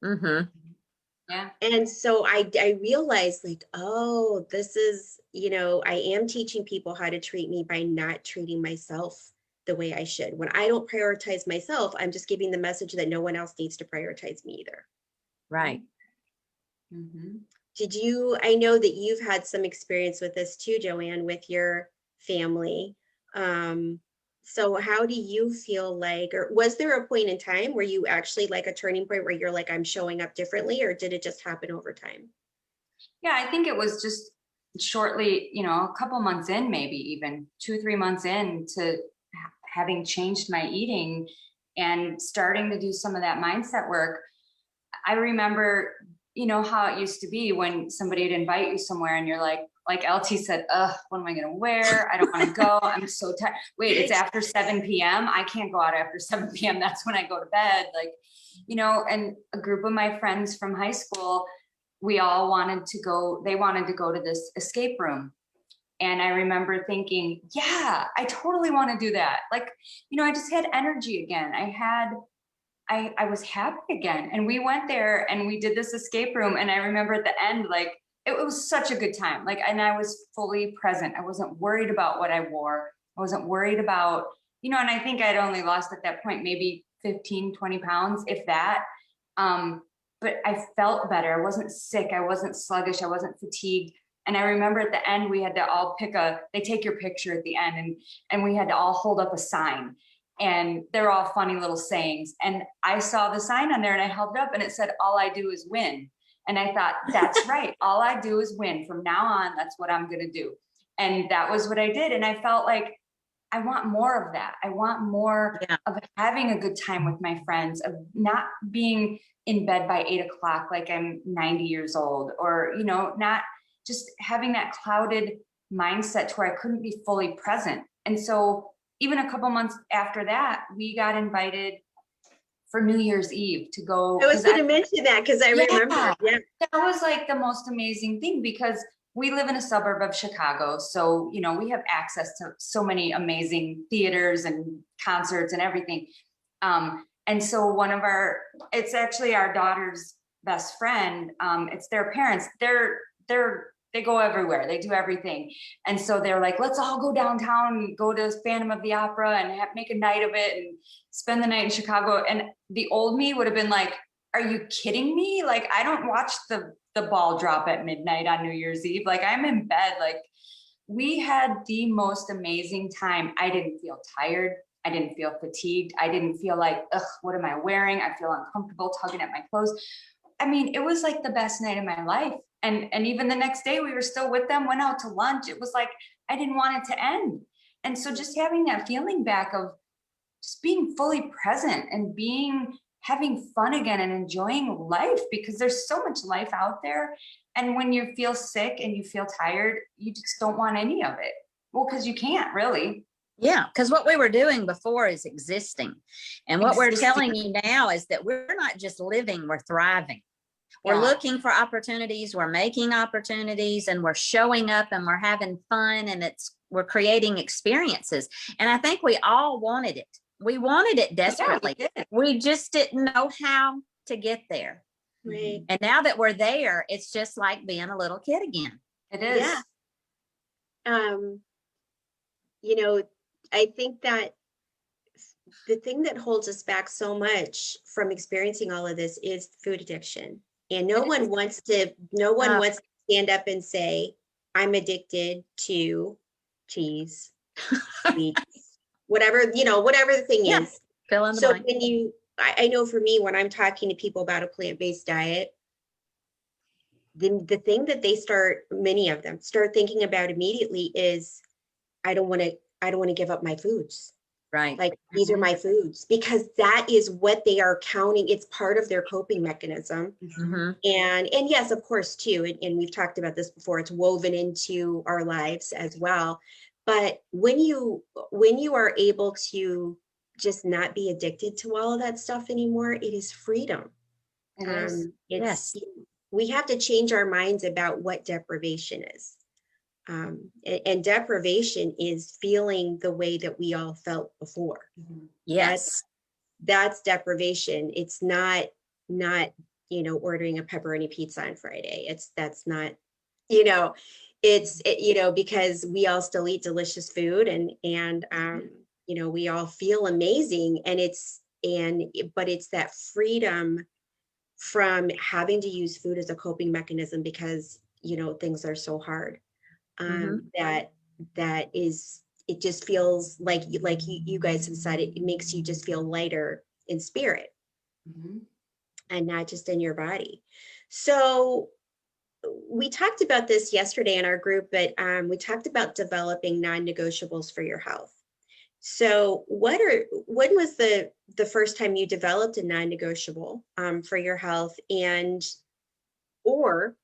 Yeah. And so I realized, like, oh, this is, I am teaching people how to treat me by not treating myself the way I should. When I don't prioritize myself, I'm just giving the message that no one else needs to prioritize me either. Right. I know that you've had some experience with this too, Joanne, with your family. So how do you feel like, or was there a point in time where you actually, like, a turning point where you're like, I'm showing up differently, or did it just happen over time? Yeah, I think it was just shortly, a couple months in, maybe even 2-3 months in to having changed my eating and starting to do some of that mindset work. I remember, how it used to be when somebody would invite you somewhere and you're like LT said, what am I going to wear? I don't want to go. I'm so tired. Wait, it's after 7 p.m. I can't go out after 7 p.m. That's when I go to bed. Like, and a group of my friends from high school, we all wanted to go to this escape room. And I remember thinking, yeah, I totally want to do that. Like, I just had energy again. I was happy again. And we went there and we did this escape room. And I remember at the end, like, it was such a good time. Like, and I was fully present. I wasn't worried about what I wore. I wasn't worried about, and I think I'd only lost at that point, maybe 15, 20 pounds, if that. But I felt better. I wasn't sick. I wasn't sluggish. I wasn't fatigued. And I remember at the end, we had to all they take your picture at the end, and we had to all hold up a sign. And they're all funny little sayings. And I saw the sign on there and I held it up and it said, all I do is win. And I thought, that's right. All I do is win. From now on, that's what I'm going to do. And that was what I did. And I felt like I want more of that. I want more of having a good time with my friends, of not being in bed by 8 o'clock like I'm 90 years old, or, not just having that clouded mindset to where I couldn't be fully present. And so even a couple months after that, we got invited for New Year's Eve to go. I was going to mention that because I remember. Yeah. That was like the most amazing thing, because we live in a suburb of Chicago. So, you know, we have access to so many amazing theaters and concerts and everything. And so it's actually our daughter's best friend. It's their parents. They go everywhere. They do everything. And so they're like, let's all go downtown and go to Phantom of the Opera and make a night of it and spend the night in Chicago. And the old me would have been like, are you kidding me? Like, I don't watch the ball drop at midnight on New Year's Eve. Like, I'm in bed. Like, we had the most amazing time. I didn't feel tired. I didn't feel fatigued. I didn't feel like, ugh, what am I wearing? I feel uncomfortable tugging at my clothes. I mean, it was like the best night of my life. And even the next day we were still with them, went out to lunch. It was like, I didn't want it to end. And so just having that feeling back of just being fully present and having fun again and enjoying life, because there's so much life out there. And when you feel sick and you feel tired, you just don't want any of it. Well, because you can't really. Yeah, because what we were doing before is existing. And what we're telling you now is that we're not just living, we're thriving. We're looking for opportunities, we're making opportunities, and we're showing up and we're having fun, and we're creating experiences. And I think we all wanted it. We wanted it desperately. Yeah, we just didn't know how to get there. Right. And now that we're there, it's just like being a little kid again. It is. Yeah. You know, I think that the thing that holds us back so much from experiencing all of this is food addiction. And no one wants to stand up and say, I'm addicted to cheese, sweets, whatever the thing is. Fill in the So blank. I know for me, when I'm talking to people about a plant-based diet, the thing that many of them start thinking about immediately is, I don't want to give up my foods. Right. Like, these are my foods, because that is what they are counting. It's part of their coping mechanism. Mm-hmm. And yes, of course, too. And we've talked about this before. It's woven into our lives as well. But when you are able to just not be addicted to all of that stuff anymore, it is freedom. It is. Yes. We have to change our minds about what deprivation is. And deprivation is feeling the way that we all felt before. Yes. That's deprivation. It's not ordering a pepperoni pizza on Friday. That's not, because we all still eat delicious food and we all feel amazing, but it's that freedom from having to use food as a coping mechanism because, things are so hard. That is, it just feels like you guys have said, it makes you just feel lighter in spirit and not just in your body. So we talked about this yesterday in our group, but we talked about developing non-negotiables for your health. So when was the first time you developed a non-negotiable for your health? Or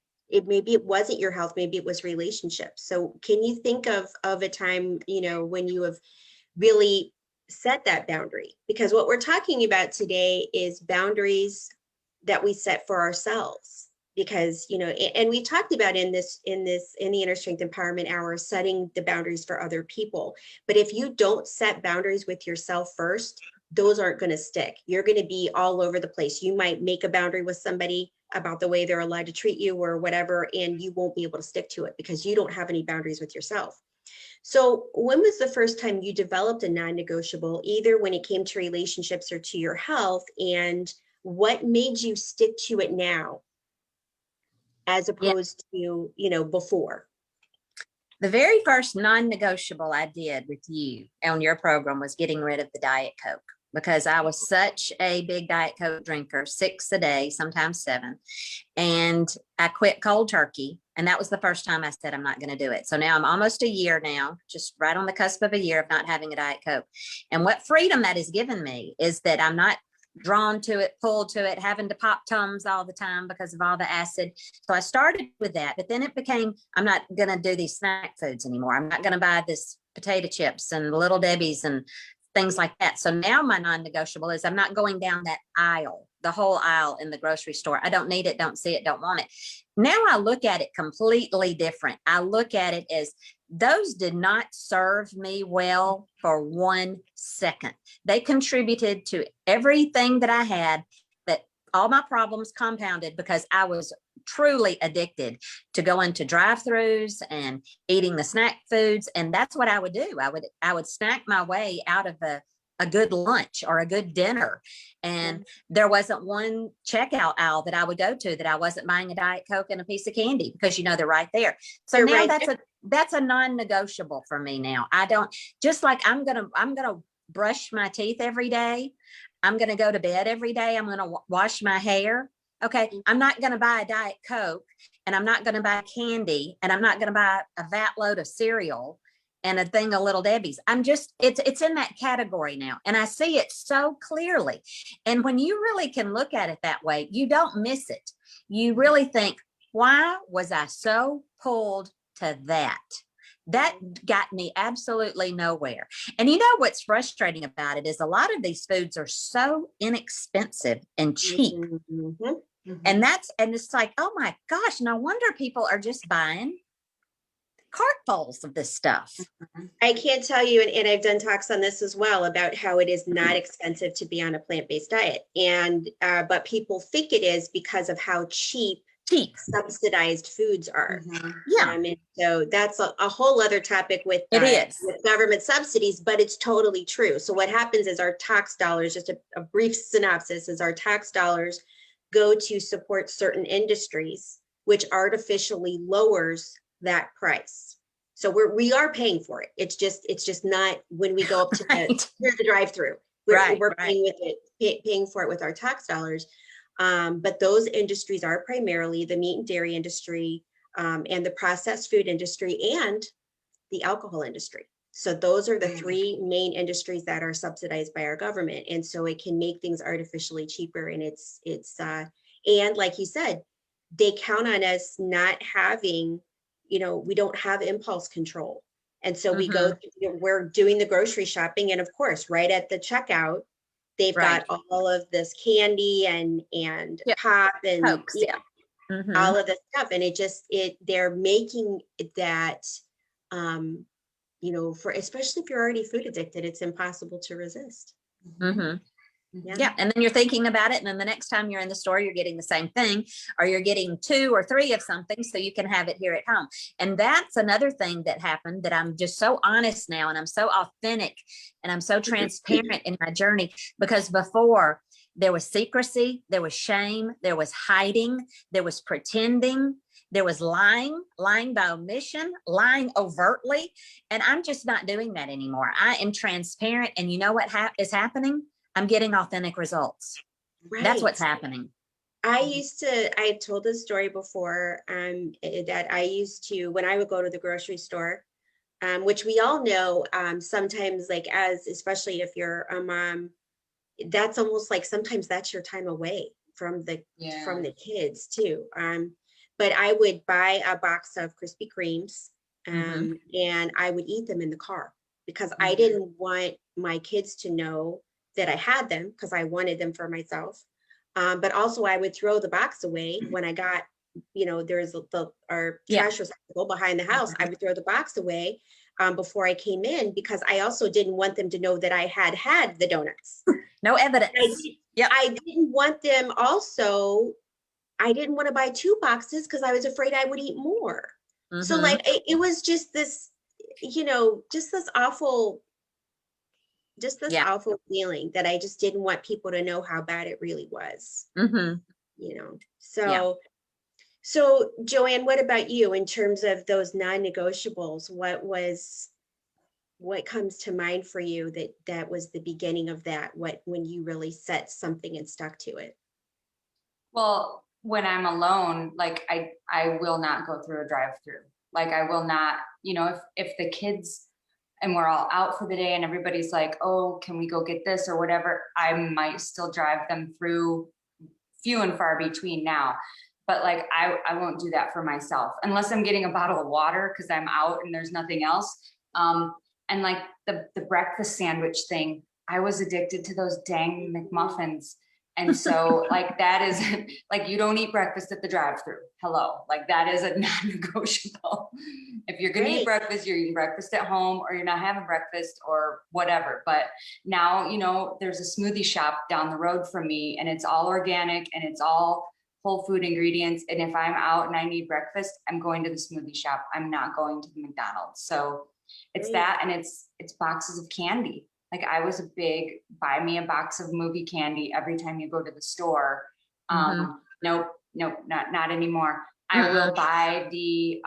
maybe it wasn't your health, maybe it was relationships. So can you think of a time, when you have really set that boundary? Because what we're talking about today is boundaries that we set for ourselves. Because, and we talked about in the InnerStrength Empowerment Hour, setting the boundaries for other people. But if you don't set boundaries with yourself first, those aren't going to stick. You're going to be all over the place. You might make a boundary with somebody about the way they're allowed to treat you or whatever, and you won't be able to stick to it because you don't have any boundaries with yourself. So when was the first time you developed a non-negotiable, either when it came to relationships or to your health, and what made you stick to it now as opposed to, before? The very first non-negotiable I did with you on your program was getting rid of the Diet Coke, because I was such a big Diet Coke drinker, 6 a day, sometimes 7. And I quit cold turkey. And that was the first time I said, I'm not going to do it. So now I'm almost a year now, just right on the cusp of a year of not having a Diet Coke. And what freedom that has given me is that I'm not drawn to it, pulled to it, having to pop Tums all the time because of all the acid. So I started with that, but then it became, I'm not going to do these snack foods anymore. I'm not going to buy this potato chips and Little Debbie's and things like that. So now my non-negotiable is I'm not going down that aisle the whole aisle in the grocery store. I don't need it, don't see it, don't want it. Now I look at it completely different. I look at it as those did not serve me well for 1 second. They contributed to everything that I had, that all my problems compounded because I was truly addicted to going to drive-throughs and eating the snack foods. And that's what I would do. I would snack my way out of a good lunch or a good dinner. And there wasn't one checkout aisle that I would go to that I wasn't buying a Diet Coke and a piece of candy, because they're right there. So They're now right that's a non-negotiable for me now. I don't, just like I'm gonna brush my teeth every day. I'm gonna go to bed every day. I'm gonna wash my hair. Okay, I'm not going to buy a Diet Coke, and I'm not going to buy candy, and I'm not going to buy a vat load of cereal and a thing of Little Debbie's. It's in that category now, and I see it so clearly. And when you really can look at it that way, you don't miss it. You really think, why was I so pulled to that? That got me absolutely nowhere. And what's frustrating about it is a lot of these foods are so inexpensive and cheap. And it's like, oh my gosh, no wonder people are just buying cartfuls of this stuff. I can't tell you, and I've done talks on this as well, about how it is not expensive to be on a plant-based diet. And but people think it is because of how cheap subsidized foods are. And so that's a whole other topic with government subsidies, but it's totally true. So what happens is our tax dollars, just a brief synopsis, is our tax dollars go to support certain industries, which artificially lowers that price. So we are paying for it. It's just not when we go up to the drive-through. We're paying for it with our tax dollars. But those industries are primarily the meat and dairy industry, and the processed food industry, and the alcohol industry. So those are the three main industries that are subsidized by our government. And so it can make things artificially cheaper. And and like you said, they count on us not having, we don't have impulse control. And so we're doing the grocery shopping. And of course, right at the checkout, they've got all of this candy and pop and Cokes, all of this stuff. And they're making that, especially if you're already food addicted, it's impossible to resist. Yeah. And then you're thinking about it. And then the next time you're in the store, you're getting the same thing, or you're getting 2 or 3 of something so you can have it here at home. And that's another thing that happened, that I'm just so honest now, and I'm so authentic, and I'm so transparent in my journey, because before there was secrecy, there was shame, there was hiding, there was pretending, there was lying by omission, lying overtly. And I'm just not doing that anymore. I am transparent. And you know what is happening? I'm getting authentic results. That's what's happening. I've told this story before, that I used to, when I would go to the grocery store, which we all know, sometimes, like, especially if you're a mom, that's almost like sometimes that's your time away from the kids too. But I would buy a box of Krispy Kremes, and I would eat them in the car, because I didn't want my kids to know that I had them, because I wanted them for myself. But also I would throw the box away when I got, there's our trash receptacle behind the house. I would throw the box away before I came in, because I also didn't want them to know that I had the donuts. No evidence. I didn't want them I didn't want to buy 2 boxes, because I was afraid I would eat more. So like, it was just this, just this awful feeling that I just didn't want people to know how bad it really was. So Joanne, what about you in terms of those non-negotiables? What comes to mind for you that was the beginning of that? When you really set something and stuck to it? Well, when I'm alone, like I will not go through a drive-through. Like, I will not, if the kids and we're all out for the day and everybody's like, oh, can we go get this or whatever, I might still drive them through, few and far between now. But like, I won't do that for myself unless I'm getting a bottle of water because I'm out and there's nothing else. And like the breakfast sandwich thing, I was addicted to those dang McMuffins. And so like that is like, you don't eat breakfast at the drive-through. Hello. Like that is a non-negotiable. If you're going to eat breakfast, you're eating breakfast at home, or you're not having breakfast or whatever. But now, you know, there's a smoothie shop down the road from me, and it's all organic and it's all whole food ingredients. And if I'm out and I need breakfast, I'm going to the smoothie shop. I'm not going to the McDonald's. So it's that, and it's boxes of candy. Like I was a big buy me a box of movie candy every time you go to the store. Nope, not anymore. I will buy the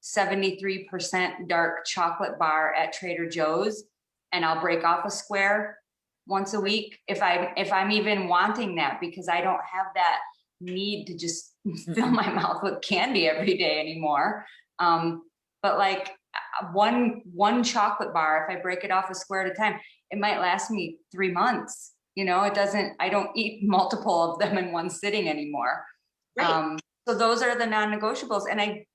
73% dark chocolate bar at Trader Joe's, and I'll break off a square once a week if I'm even wanting that, because I don't have that need to just fill my mouth with candy every day anymore. But like one chocolate bar, if I break it off a square at a time, it might last me 3 months. You know, I don't eat multiple of them in one sitting anymore. Right. So those are the non-negotiables, and I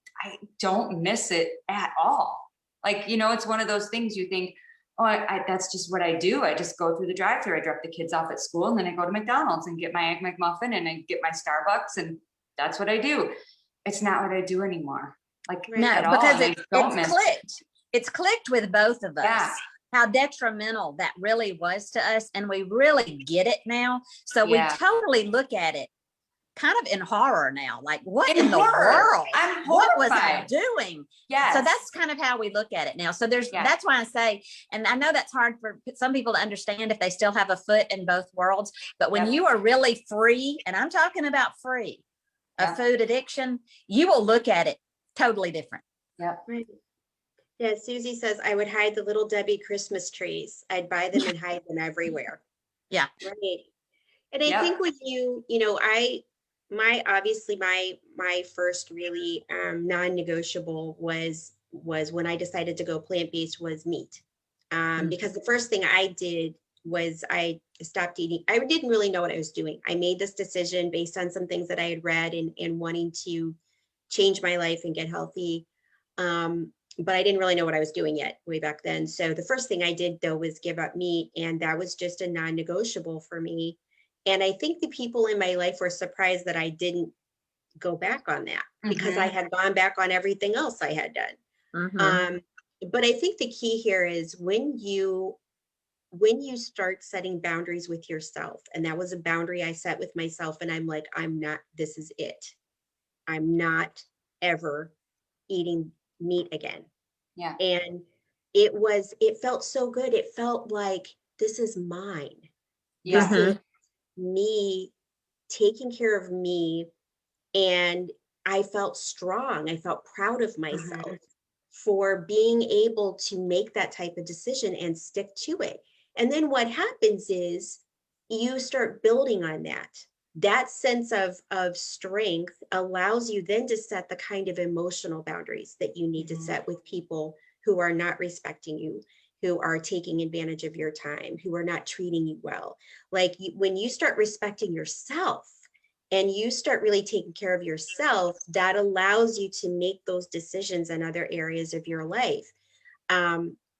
don't miss it at all. Like, you know, it's one of those things you think, oh, that's just what I do. I just go through the drive-thru. I drop the kids off at school, and then I go to McDonald's and get my Egg McMuffin, and I get my Starbucks, and that's what I do. It's not what I do anymore. Like, no, because it's clicked. It's clicked with both of us. Yeah. How detrimental that really was to us, and we really get it now. So we totally look at it kind of in horror now. Like, what in the world? What was I doing? Yeah. So that's kind of how we look at it now. So that's why I say, and I know that's hard for some people to understand if they still have a foot in both worlds, but when you are really free, and I'm talking about free of food addiction, you will look at it totally different. Yeah. Right. Yeah. Susie says, I would hide the Little Debbie Christmas trees. I'd buy them and hide them everywhere. Yeah. Right. And I think with you know, obviously my first really non-negotiable was when I decided to go plant-based was meat. Because the first thing I did was I stopped eating. I didn't really know what I was doing. I made this decision based on some things that I had read and wanting to change my life and get healthy. But I didn't really know what I was doing yet way back then. So the first thing I did though was give up meat, and that was just a non-negotiable for me. And I think the people in my life were surprised that I didn't go back on that because I had gone back on everything else I had done. But I think the key here is when you start setting boundaries with yourself, and that was a boundary I set with myself, and I'm like, this is it. I'm not ever eating meat again. Yeah. And it felt so good. It felt like this is mine. Yeah. This is me taking care of me. And I felt strong. I felt proud of myself for being able to make that type of decision and stick to it. And then what happens is you start building on that. That sense of strength allows you then to set the kind of emotional boundaries that you need to set with people who are not respecting you, who are taking advantage of your time, who are not treating you well. Like when you start respecting yourself and you start really taking care of yourself, that allows you to make those decisions in other areas of your life.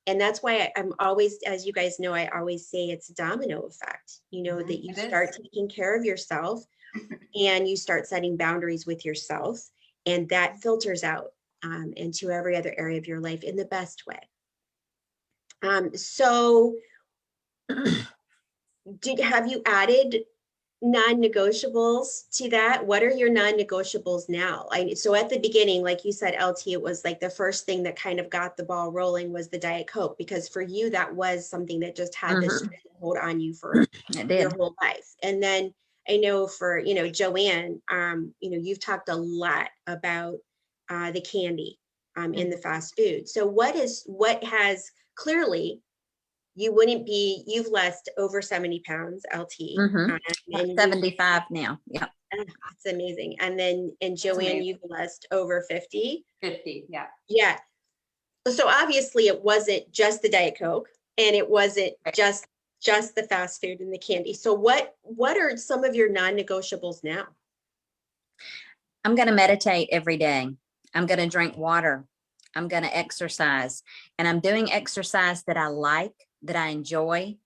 And that's why I'm always, as you guys know, I always say it's a domino effect, you know, that you start taking care of yourself and you start setting boundaries with yourself, and that filters out into every other area of your life in the best way. So have you added non-negotiables to that? What are your non-negotiables now? So at the beginning, like you said, LT, it was like the first thing that kind of got the ball rolling was the Diet Coke, because for you, that was something that just had this hold on you for your whole life. And then I know for, you know, Joanne, you know, you've talked a lot about the candy in the fast food. So what has clearly, you've lost over 70 pounds, LT. And 75 now. Yeah. That's amazing. And then, Joanne, you've lost over 50. 50, yeah. Yeah. So obviously it wasn't just the Diet Coke, and it wasn't just the fast food and the candy. So what are some of your non-negotiables now? I'm going to meditate every day. I'm going to drink water. I'm going to exercise, and I'm doing exercise that I like, that I enjoy.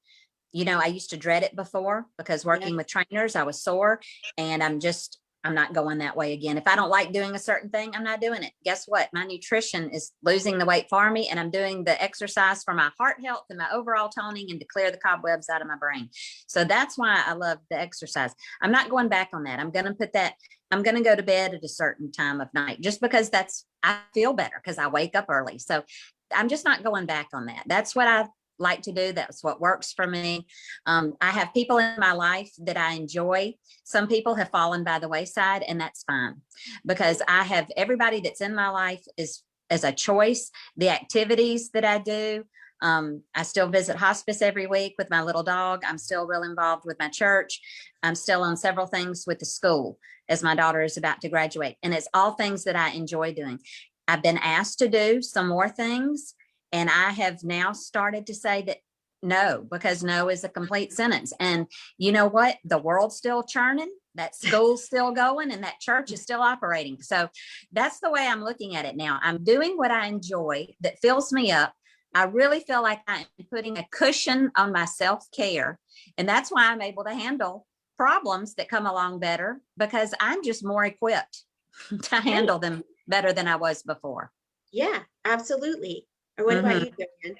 you know, I used to dread it before because working with trainers, I was sore, and I'm not going that way again. If I don't like doing a certain thing, I'm not doing it. Guess what? My nutrition is losing the weight for me, and I'm doing the exercise for my heart health and my overall toning and to clear the cobwebs out of my brain. So that's why I love the exercise. I'm not going back on that. I'm going to go to bed at a certain time of night just because I feel better because I wake up early. So I'm just not going back on that. That's what I like to do. That's what works for me. I have people in my life that I enjoy. Some people have fallen by the wayside, and that's fine because I have everybody that's in my life is as a choice. The activities that I do, I still visit hospice every week with my little dog. I'm still real involved with my church. I'm still on several things with the school as my daughter is about to graduate. And it's all things that I enjoy doing. I've been asked to do some more things, and I have now started to say that no, because no is a complete sentence. And you know what? The world's still churning, that school's still going, and that church is still operating. So that's the way I'm looking at it now. I'm doing what I enjoy that fills me up. I really feel like I'm putting a cushion on my self-care. And that's why I'm able to handle problems that come along better because I'm just more equipped to handle them better than I was before. Yeah, absolutely. And what about you, Joanne?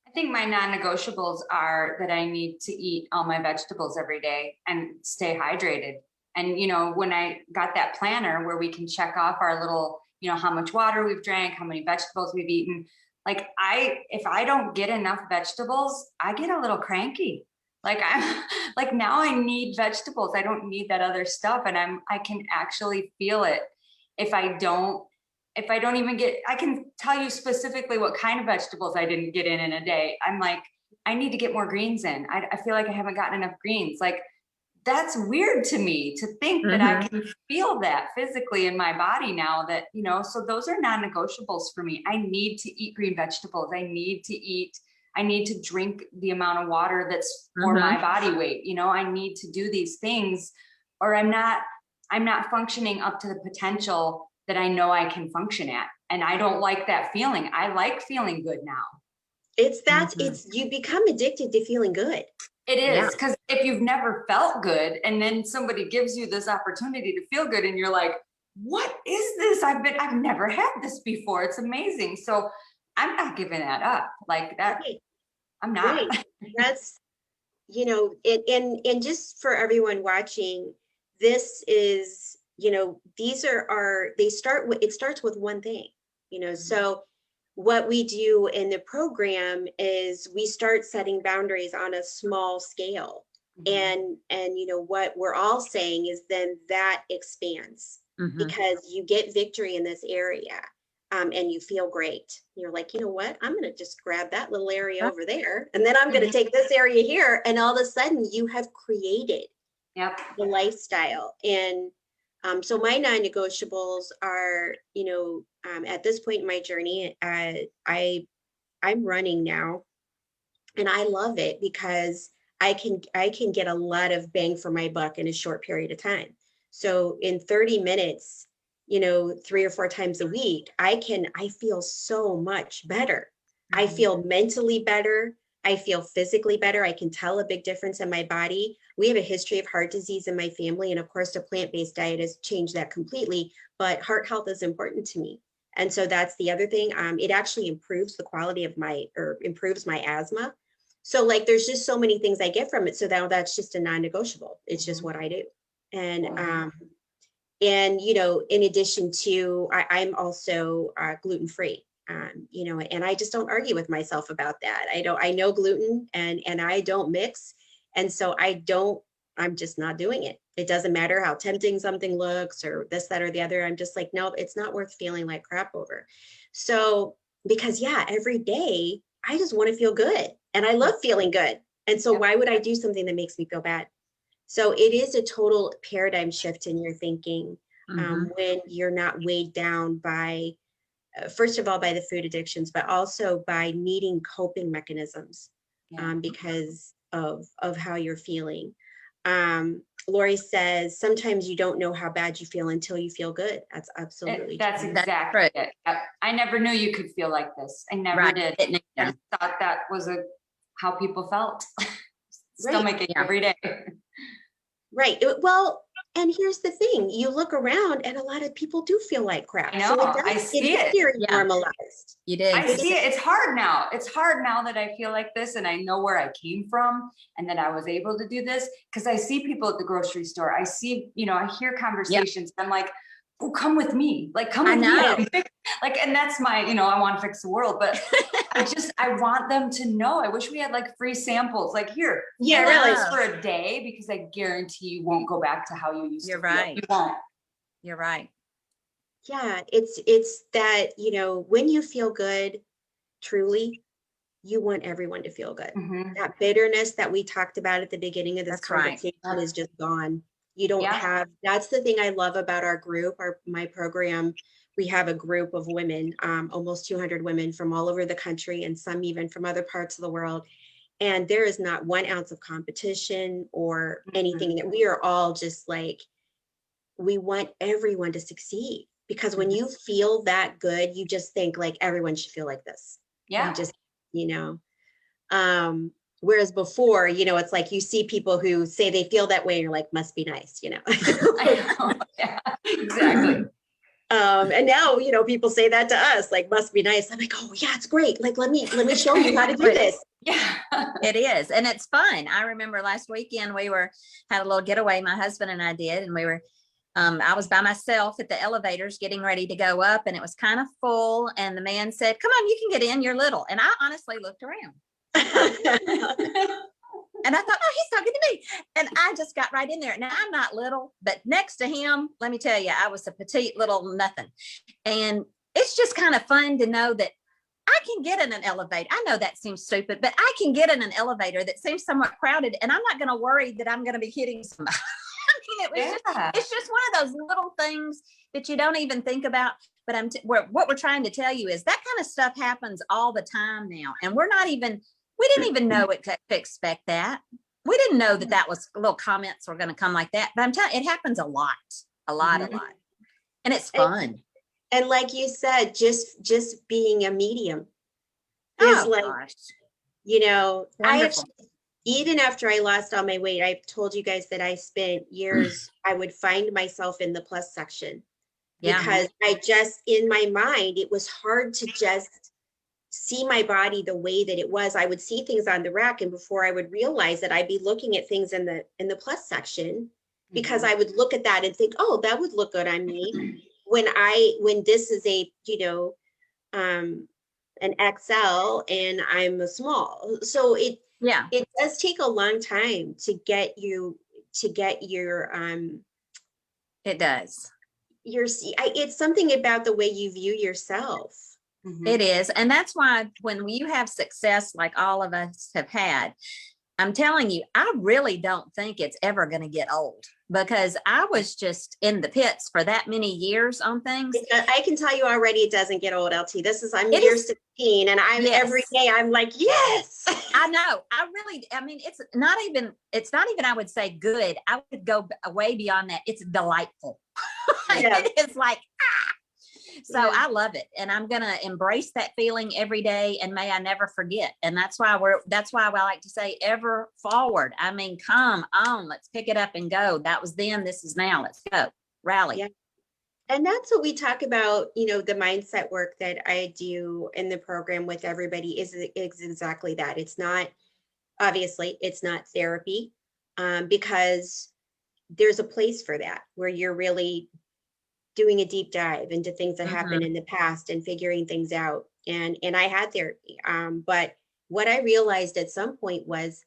I think my non-negotiables are that I need to eat all my vegetables every day and stay hydrated. And, you know, when I got that planner where we can check off our little, you know, how much water we've drank, how many vegetables we've eaten, like if I don't get enough vegetables, I get a little cranky. Like I'm like, now I need vegetables. I don't need that other stuff. And I can actually feel it if I don't even get, I can tell you specifically what kind of vegetables I didn't get in a day. I'm like, I need to get more greens in. I feel like I haven't gotten enough greens. Like, that's weird to me to think that I can feel that physically in my body now that, you know, so those are non-negotiables for me. I need to eat green vegetables. I need to drink the amount of water that's for my body weight. You know, I need to do these things or I'm not functioning up to the potential that I know I can function at. And I don't like that feeling. I like feeling good now. It's you become addicted to feeling good. It is, because if you've never felt good and then somebody gives you this opportunity to feel good and you're like, what is this? I've never had this before. It's amazing. So I'm not giving that up like that. Right. I'm not. Right. That's, you know, and just for everyone watching, this is, you know, it starts with one thing, you know, so what we do in the program is we start setting boundaries on a small scale. And you know, what we're all saying is then that expands because you get victory in this area and you feel great. You're like, you know what, I'm going to just grab that little area over there. And then I'm going to take this area here. And all of a sudden you have created the lifestyle. And so my non-negotiables are, you know, at this point in my journey, I'm running now, and I love it because I can get a lot of bang for my buck in a short period of time. So in 30 minutes, you know, 3 or 4 times a week, I feel so much better. I feel mentally better. I feel physically better. I can tell a big difference in my body. We have a history of heart disease in my family. And of course, the plant-based diet has changed that completely, but heart health is important to me. And so that's the other thing. It actually improves the quality of improves my asthma. So like, there's just so many things I get from it. So that's just a non-negotiable. It's just what I do. And, you know, in addition to, I'm also gluten-free. You know, and I just don't argue with myself about that. I know gluten and I don't mix. And so I'm just not doing it. It doesn't matter how tempting something looks or this, that, or the other. I'm just like, no, it's not worth feeling like crap over. So, because every day I just want to feel good and I love feeling good. And so why would I do something that makes me feel bad? So it is a total paradigm shift in your thinking when you're not weighed down by, first of all, by the food addictions, but also by needing coping mechanisms because of how you're feeling. Lori says, sometimes you don't know how bad you feel until you feel good. That's absolutely That's true. exactly it. I never knew you could feel like this. I never did. I just thought that was how people felt. stomach ache every day. Right. Well, and here's the thing, you look around and a lot of people do feel like crap. I know, I see it is it. very Yeah. normalized. You did. I see it. It's hard now. It's hard now that I feel like this and I know where I came from and that I was able to do this because I see people at the grocery store. I see, I hear conversations. I'm like, oh, come with me. Like, come with me. Like, and that's my, I want to fix the world, but I want them to know. I wish we had like free samples. Like here, really, for a day, because I guarantee you won't go back to how you used to feel. Right. You won't. You're right. Yeah, it's that, when you feel good, truly, you want everyone to feel good. That bitterness that we talked about at the beginning of this conversation is just gone. You don't have, that's the thing I love about our group, my program. We have a group of women, almost 200 women from all over the country and some even from other parts of the world. And there is not 1 ounce of competition or anything. That we are all just like, we want everyone to succeed. Because when you feel that good, you just think like everyone should feel like this. Yeah. You just, whereas before, it's like you see people who say they feel that way and you're like, must be nice, I know. Yeah, exactly. And now, people say that to us, like, must be nice. I'm like, oh yeah, it's great. Like, let me show you how to do this. Yeah, it is. And it's fun. I remember last weekend we had a little getaway. My husband and I did, and we were, I was by myself at the elevators getting ready to go up and it was kind of full. And the man said, come on, you can get in, you're little. And I honestly looked around. And I thought, oh, he's talking to me. And I just got right in there. Now I'm not little, but next to him, let me tell you, I was a petite little nothing. And it's just kind of fun to know that I can get in an elevator. I know that seems stupid, but I can get in an elevator that seems somewhat crowded and I'm not going to worry that I'm going to be hitting somebody. It's just one of those little things that you don't even think about. But what we're trying to tell you is that kind of stuff happens all the time now. And we didn't even know it to expect that. We didn't know that was little comments were going to come like that. But I'm telling you, it happens a lot. And it's fun. And like you said, just being a medium is even after I lost all my weight, I told you guys that I spent years, I would find myself in the plus section because I just, in my mind, it was hard to just see my body the way that it was. I would see things on the rack, and before I would realize that I'd be looking at things in the plus section because I would look at that and think, oh, that would look good on me. When this is a, an XL and I'm a small. So it does take a long time to get your it does. It's something about the way you view yourself. It is. And that's why when you have success like all of us have had, I'm telling you, I really don't think it's ever going to get old because I was just in the pits for that many years on things. I can tell you already it doesn't get old, LT. I'm year 16 and every day I'm like, yes. I know. It's not even, I would say good. I would go way beyond that. It's delightful. It is like, So I love it. And I'm going to embrace that feeling every day. And may I never forget. And that's why I like to say ever forward. I mean, come on, let's pick it up and go. That was then, this is now. Let's go. Rally. Yeah. And that's what we talk about, the mindset work that I do in the program with everybody is exactly that. It's not, obviously, it's not therapy because there's a place for that where you're really doing a deep dive into things that happened in the past and figuring things out. And I had therapy. But what I realized at some point was,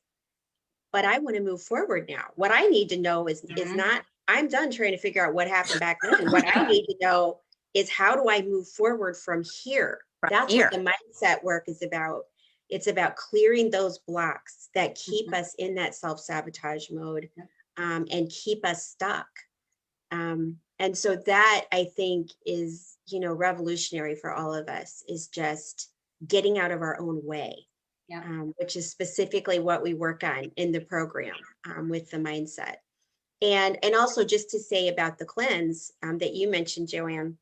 but I want to move forward now. What I need to know is not, I'm done trying to figure out what happened back then. What I need to know is how do I move forward from here? That's what the mindset work is about. It's about clearing those blocks that keep us in that self-sabotage mode and keep us stuck. And so that I think is, revolutionary for all of us is just getting out of our own way, which is specifically what we work on in the program with the mindset. And also just to say about the cleanse that you mentioned, Joanne,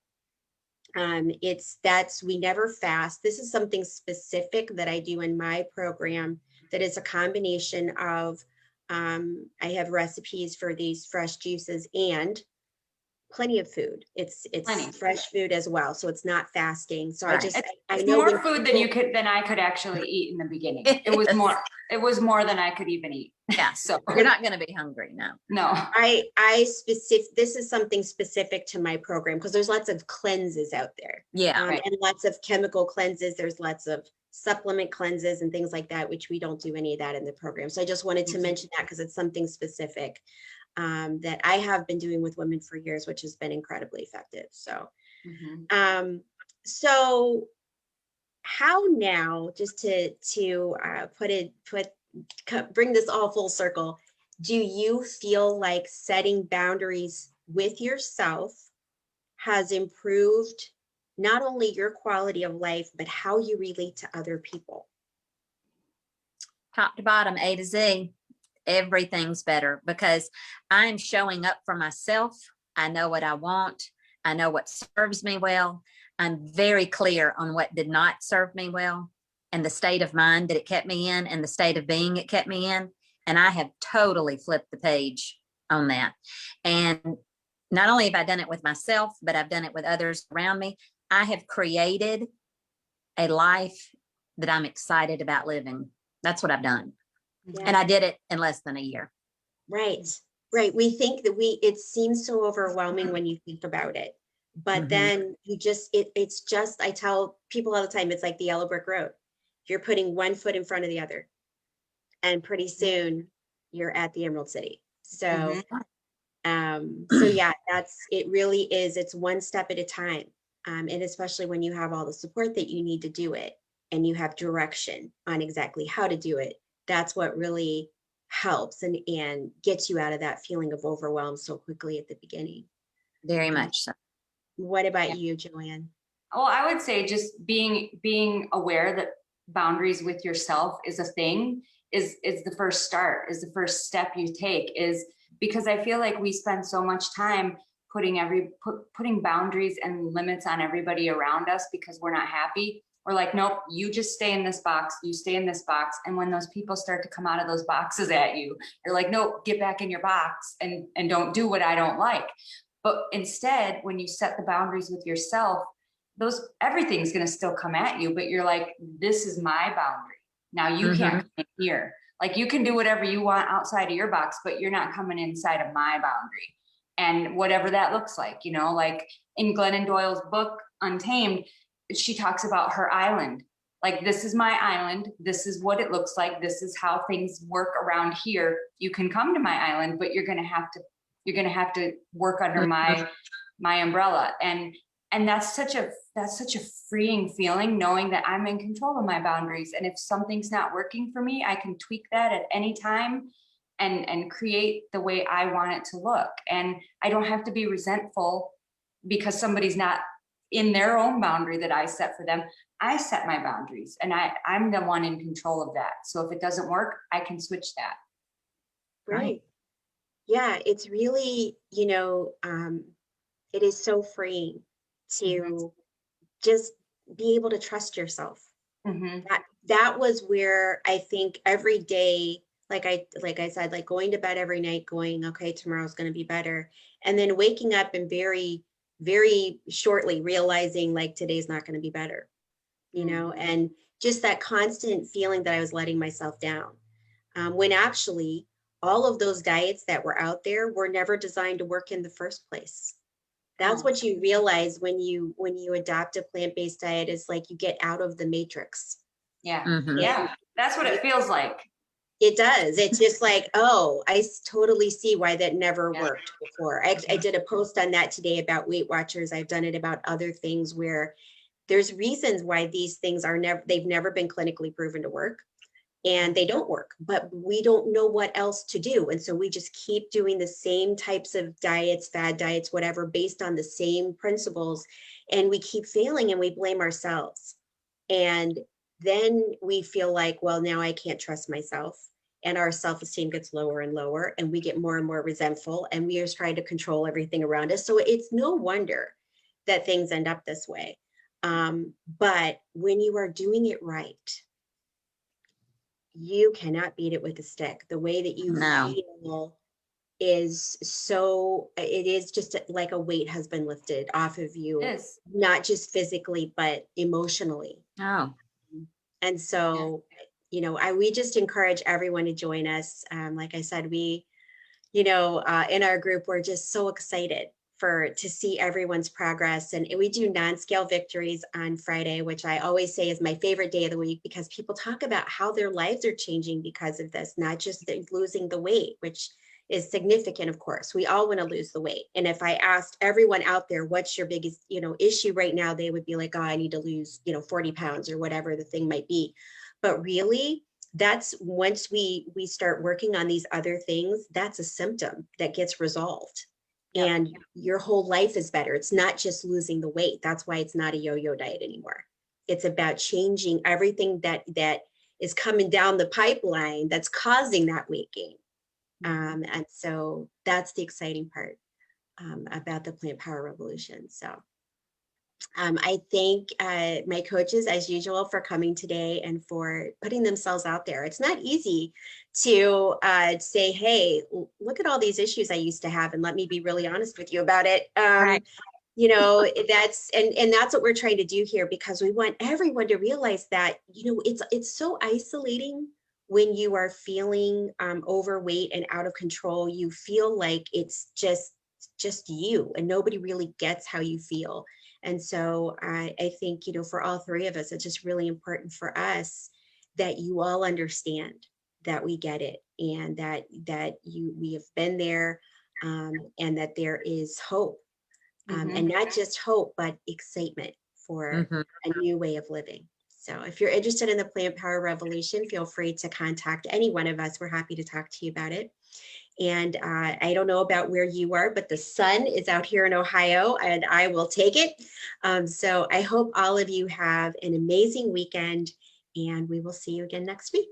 we never fast. This is something specific that I do in my program that is a combination of I have recipes for these fresh juices and plenty of food. It's Plenty. fresh food as well, so it's not fasting. So Right. I It's know more when food than I could actually eat in the beginning. It was Yes. more than I could even eat. Yeah. So You're not going to be hungry. No. no. this is something specific to my program because there's lots of cleanses out there. Yeah. Right. And lots of chemical cleanses. There's lots of supplement cleanses and things like that, which we don't do any of that in the program. So I just wanted to mention that because it's something specific that I have been doing with women for years, which has been incredibly effective. So, so how now, just to bring this all full circle, do you feel like setting boundaries with yourself has improved not only your quality of life, but how you relate to other people? Top to bottom, A to Z, everything's better because I'm showing up for myself. I know what I want. I know what serves me well. I'm very clear on what did not serve me well and the state of mind that it kept me in and the state of being it kept me in. And I have totally flipped the page on that. And not only have I done it with myself, but I've done it with others around me. I have created a life that I'm excited about living. That's what I've done. Yeah. And I did it in less than a year. Right. Right. We think that it seems so overwhelming when you think about it, but then you just, it's just, I tell people all the time, it's like the yellow brick road. You're putting one foot in front of the other and pretty soon you're at the Emerald City. So, so yeah, it really is. It's one step at a time. And especially when you have all the support that you need to do it and you have direction on exactly how to do it, that's what really helps and gets you out of that feeling of overwhelm so quickly at the beginning. Very much so. What about you, Joanne? Well, I would say just being aware that boundaries with yourself is a thing is the first start, is the first step you take, is because I feel like we spend so much time putting boundaries and limits on everybody around us because we're not happy. We're like, nope, you just stay in this box, you stay in this box. And when those people start to come out of those boxes at you, you're like, nope, get back in your box and don't do what I don't like. But instead, when you set the boundaries with yourself, everything's going to still come at you, but you're like, this is my boundary. Now you can't come in here. Like you can do whatever you want outside of your box, but you're not coming inside of my boundary. And whatever that looks like, like in Glennon Doyle's book, Untamed, she talks about her island. Like, this is my island. This is what it looks like. This is how things work around here. You can come to my island, but you're going to have to work under my umbrella. And that's such a freeing feeling, knowing that I'm in control of my boundaries. And if something's not working for me, I can tweak that at any time and create the way I want it to look. And I don't have to be resentful because somebody's not in their own boundary that I set for them. I set my boundaries and I'm the one in control of that. So if it doesn't work, I can switch that. Right. Yeah, it's really, it is so freeing to just be able to trust yourself. That was where I think every day, like I said, like going to bed every night, going, okay, tomorrow's going to be better. And then waking up and very, very shortly realizing like today's not going to be better, and just that constant feeling that I was letting myself down. When actually all of those diets that were out there were never designed to work in the first place. That's what you realize when you adopt a plant-based diet, is like you get out of the matrix. Yeah. Yeah. That's what it feels like. It does. It's just like, oh, I totally see why that never worked before. I did a post on that today about Weight Watchers. I've done it about other things where there's reasons why these things they've never been clinically proven to work. And they don't work, but we don't know what else to do. And so we just keep doing the same types of diets, fad diets, whatever, based on the same principles. And we keep failing and we blame ourselves. And then we feel like, well, now I can't trust myself. And our self-esteem gets lower and lower, and we get more and more resentful, and we are trying to control everything around us. So it's no wonder that things end up this way. But when you are doing it right, you cannot beat it with a stick. The way that you No. feel is so, it is just like a weight has been lifted off of you, Yes. not just physically, but emotionally. Oh, And so, we just encourage everyone to join us. Like I said, we, in our group, we're just so excited to see everyone's progress. And we do non-scale victories on Friday, which I always say is my favorite day of the week, because people talk about how their lives are changing because of this, not just losing the weight, which is significant. Of course, we all want to lose the weight. And if I asked everyone out there, what's your biggest, issue right now, they would be like, oh, I need to lose, 40 pounds or whatever the thing might be. But really, that's once we start working on these other things, that's a symptom that gets resolved. Yep. And your whole life is better. It's not just losing the weight. That's why it's not a yo-yo diet anymore. It's about changing everything that is coming down the pipeline that's causing that weight gain. And so that's the exciting part about the Plant Power Revolution. So I thank my coaches, as usual, for coming today and for putting themselves out there. It's not easy to say, hey, look at all these issues I used to have, and let me be really honest with you about it. right. That's and that's what we're trying to do here, because we want everyone to realize that, it's so isolating when you are feeling overweight and out of control. You feel like it's just you, and nobody really gets how you feel. And so I think, for all three of us, it's just really important for us that you all understand that we get it, and that we have been there, and that there is hope, and not just hope, but excitement for Mhm. a new way of living. So if you're interested in the Plant Power Revolution, feel free to contact any one of us. We're happy to talk to you about it. And I don't know about where you are, but the sun is out here in Ohio, and I will take it. So I hope all of you have an amazing weekend, and we will see you again next week.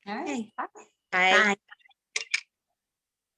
All right. Okay. Bye. Bye.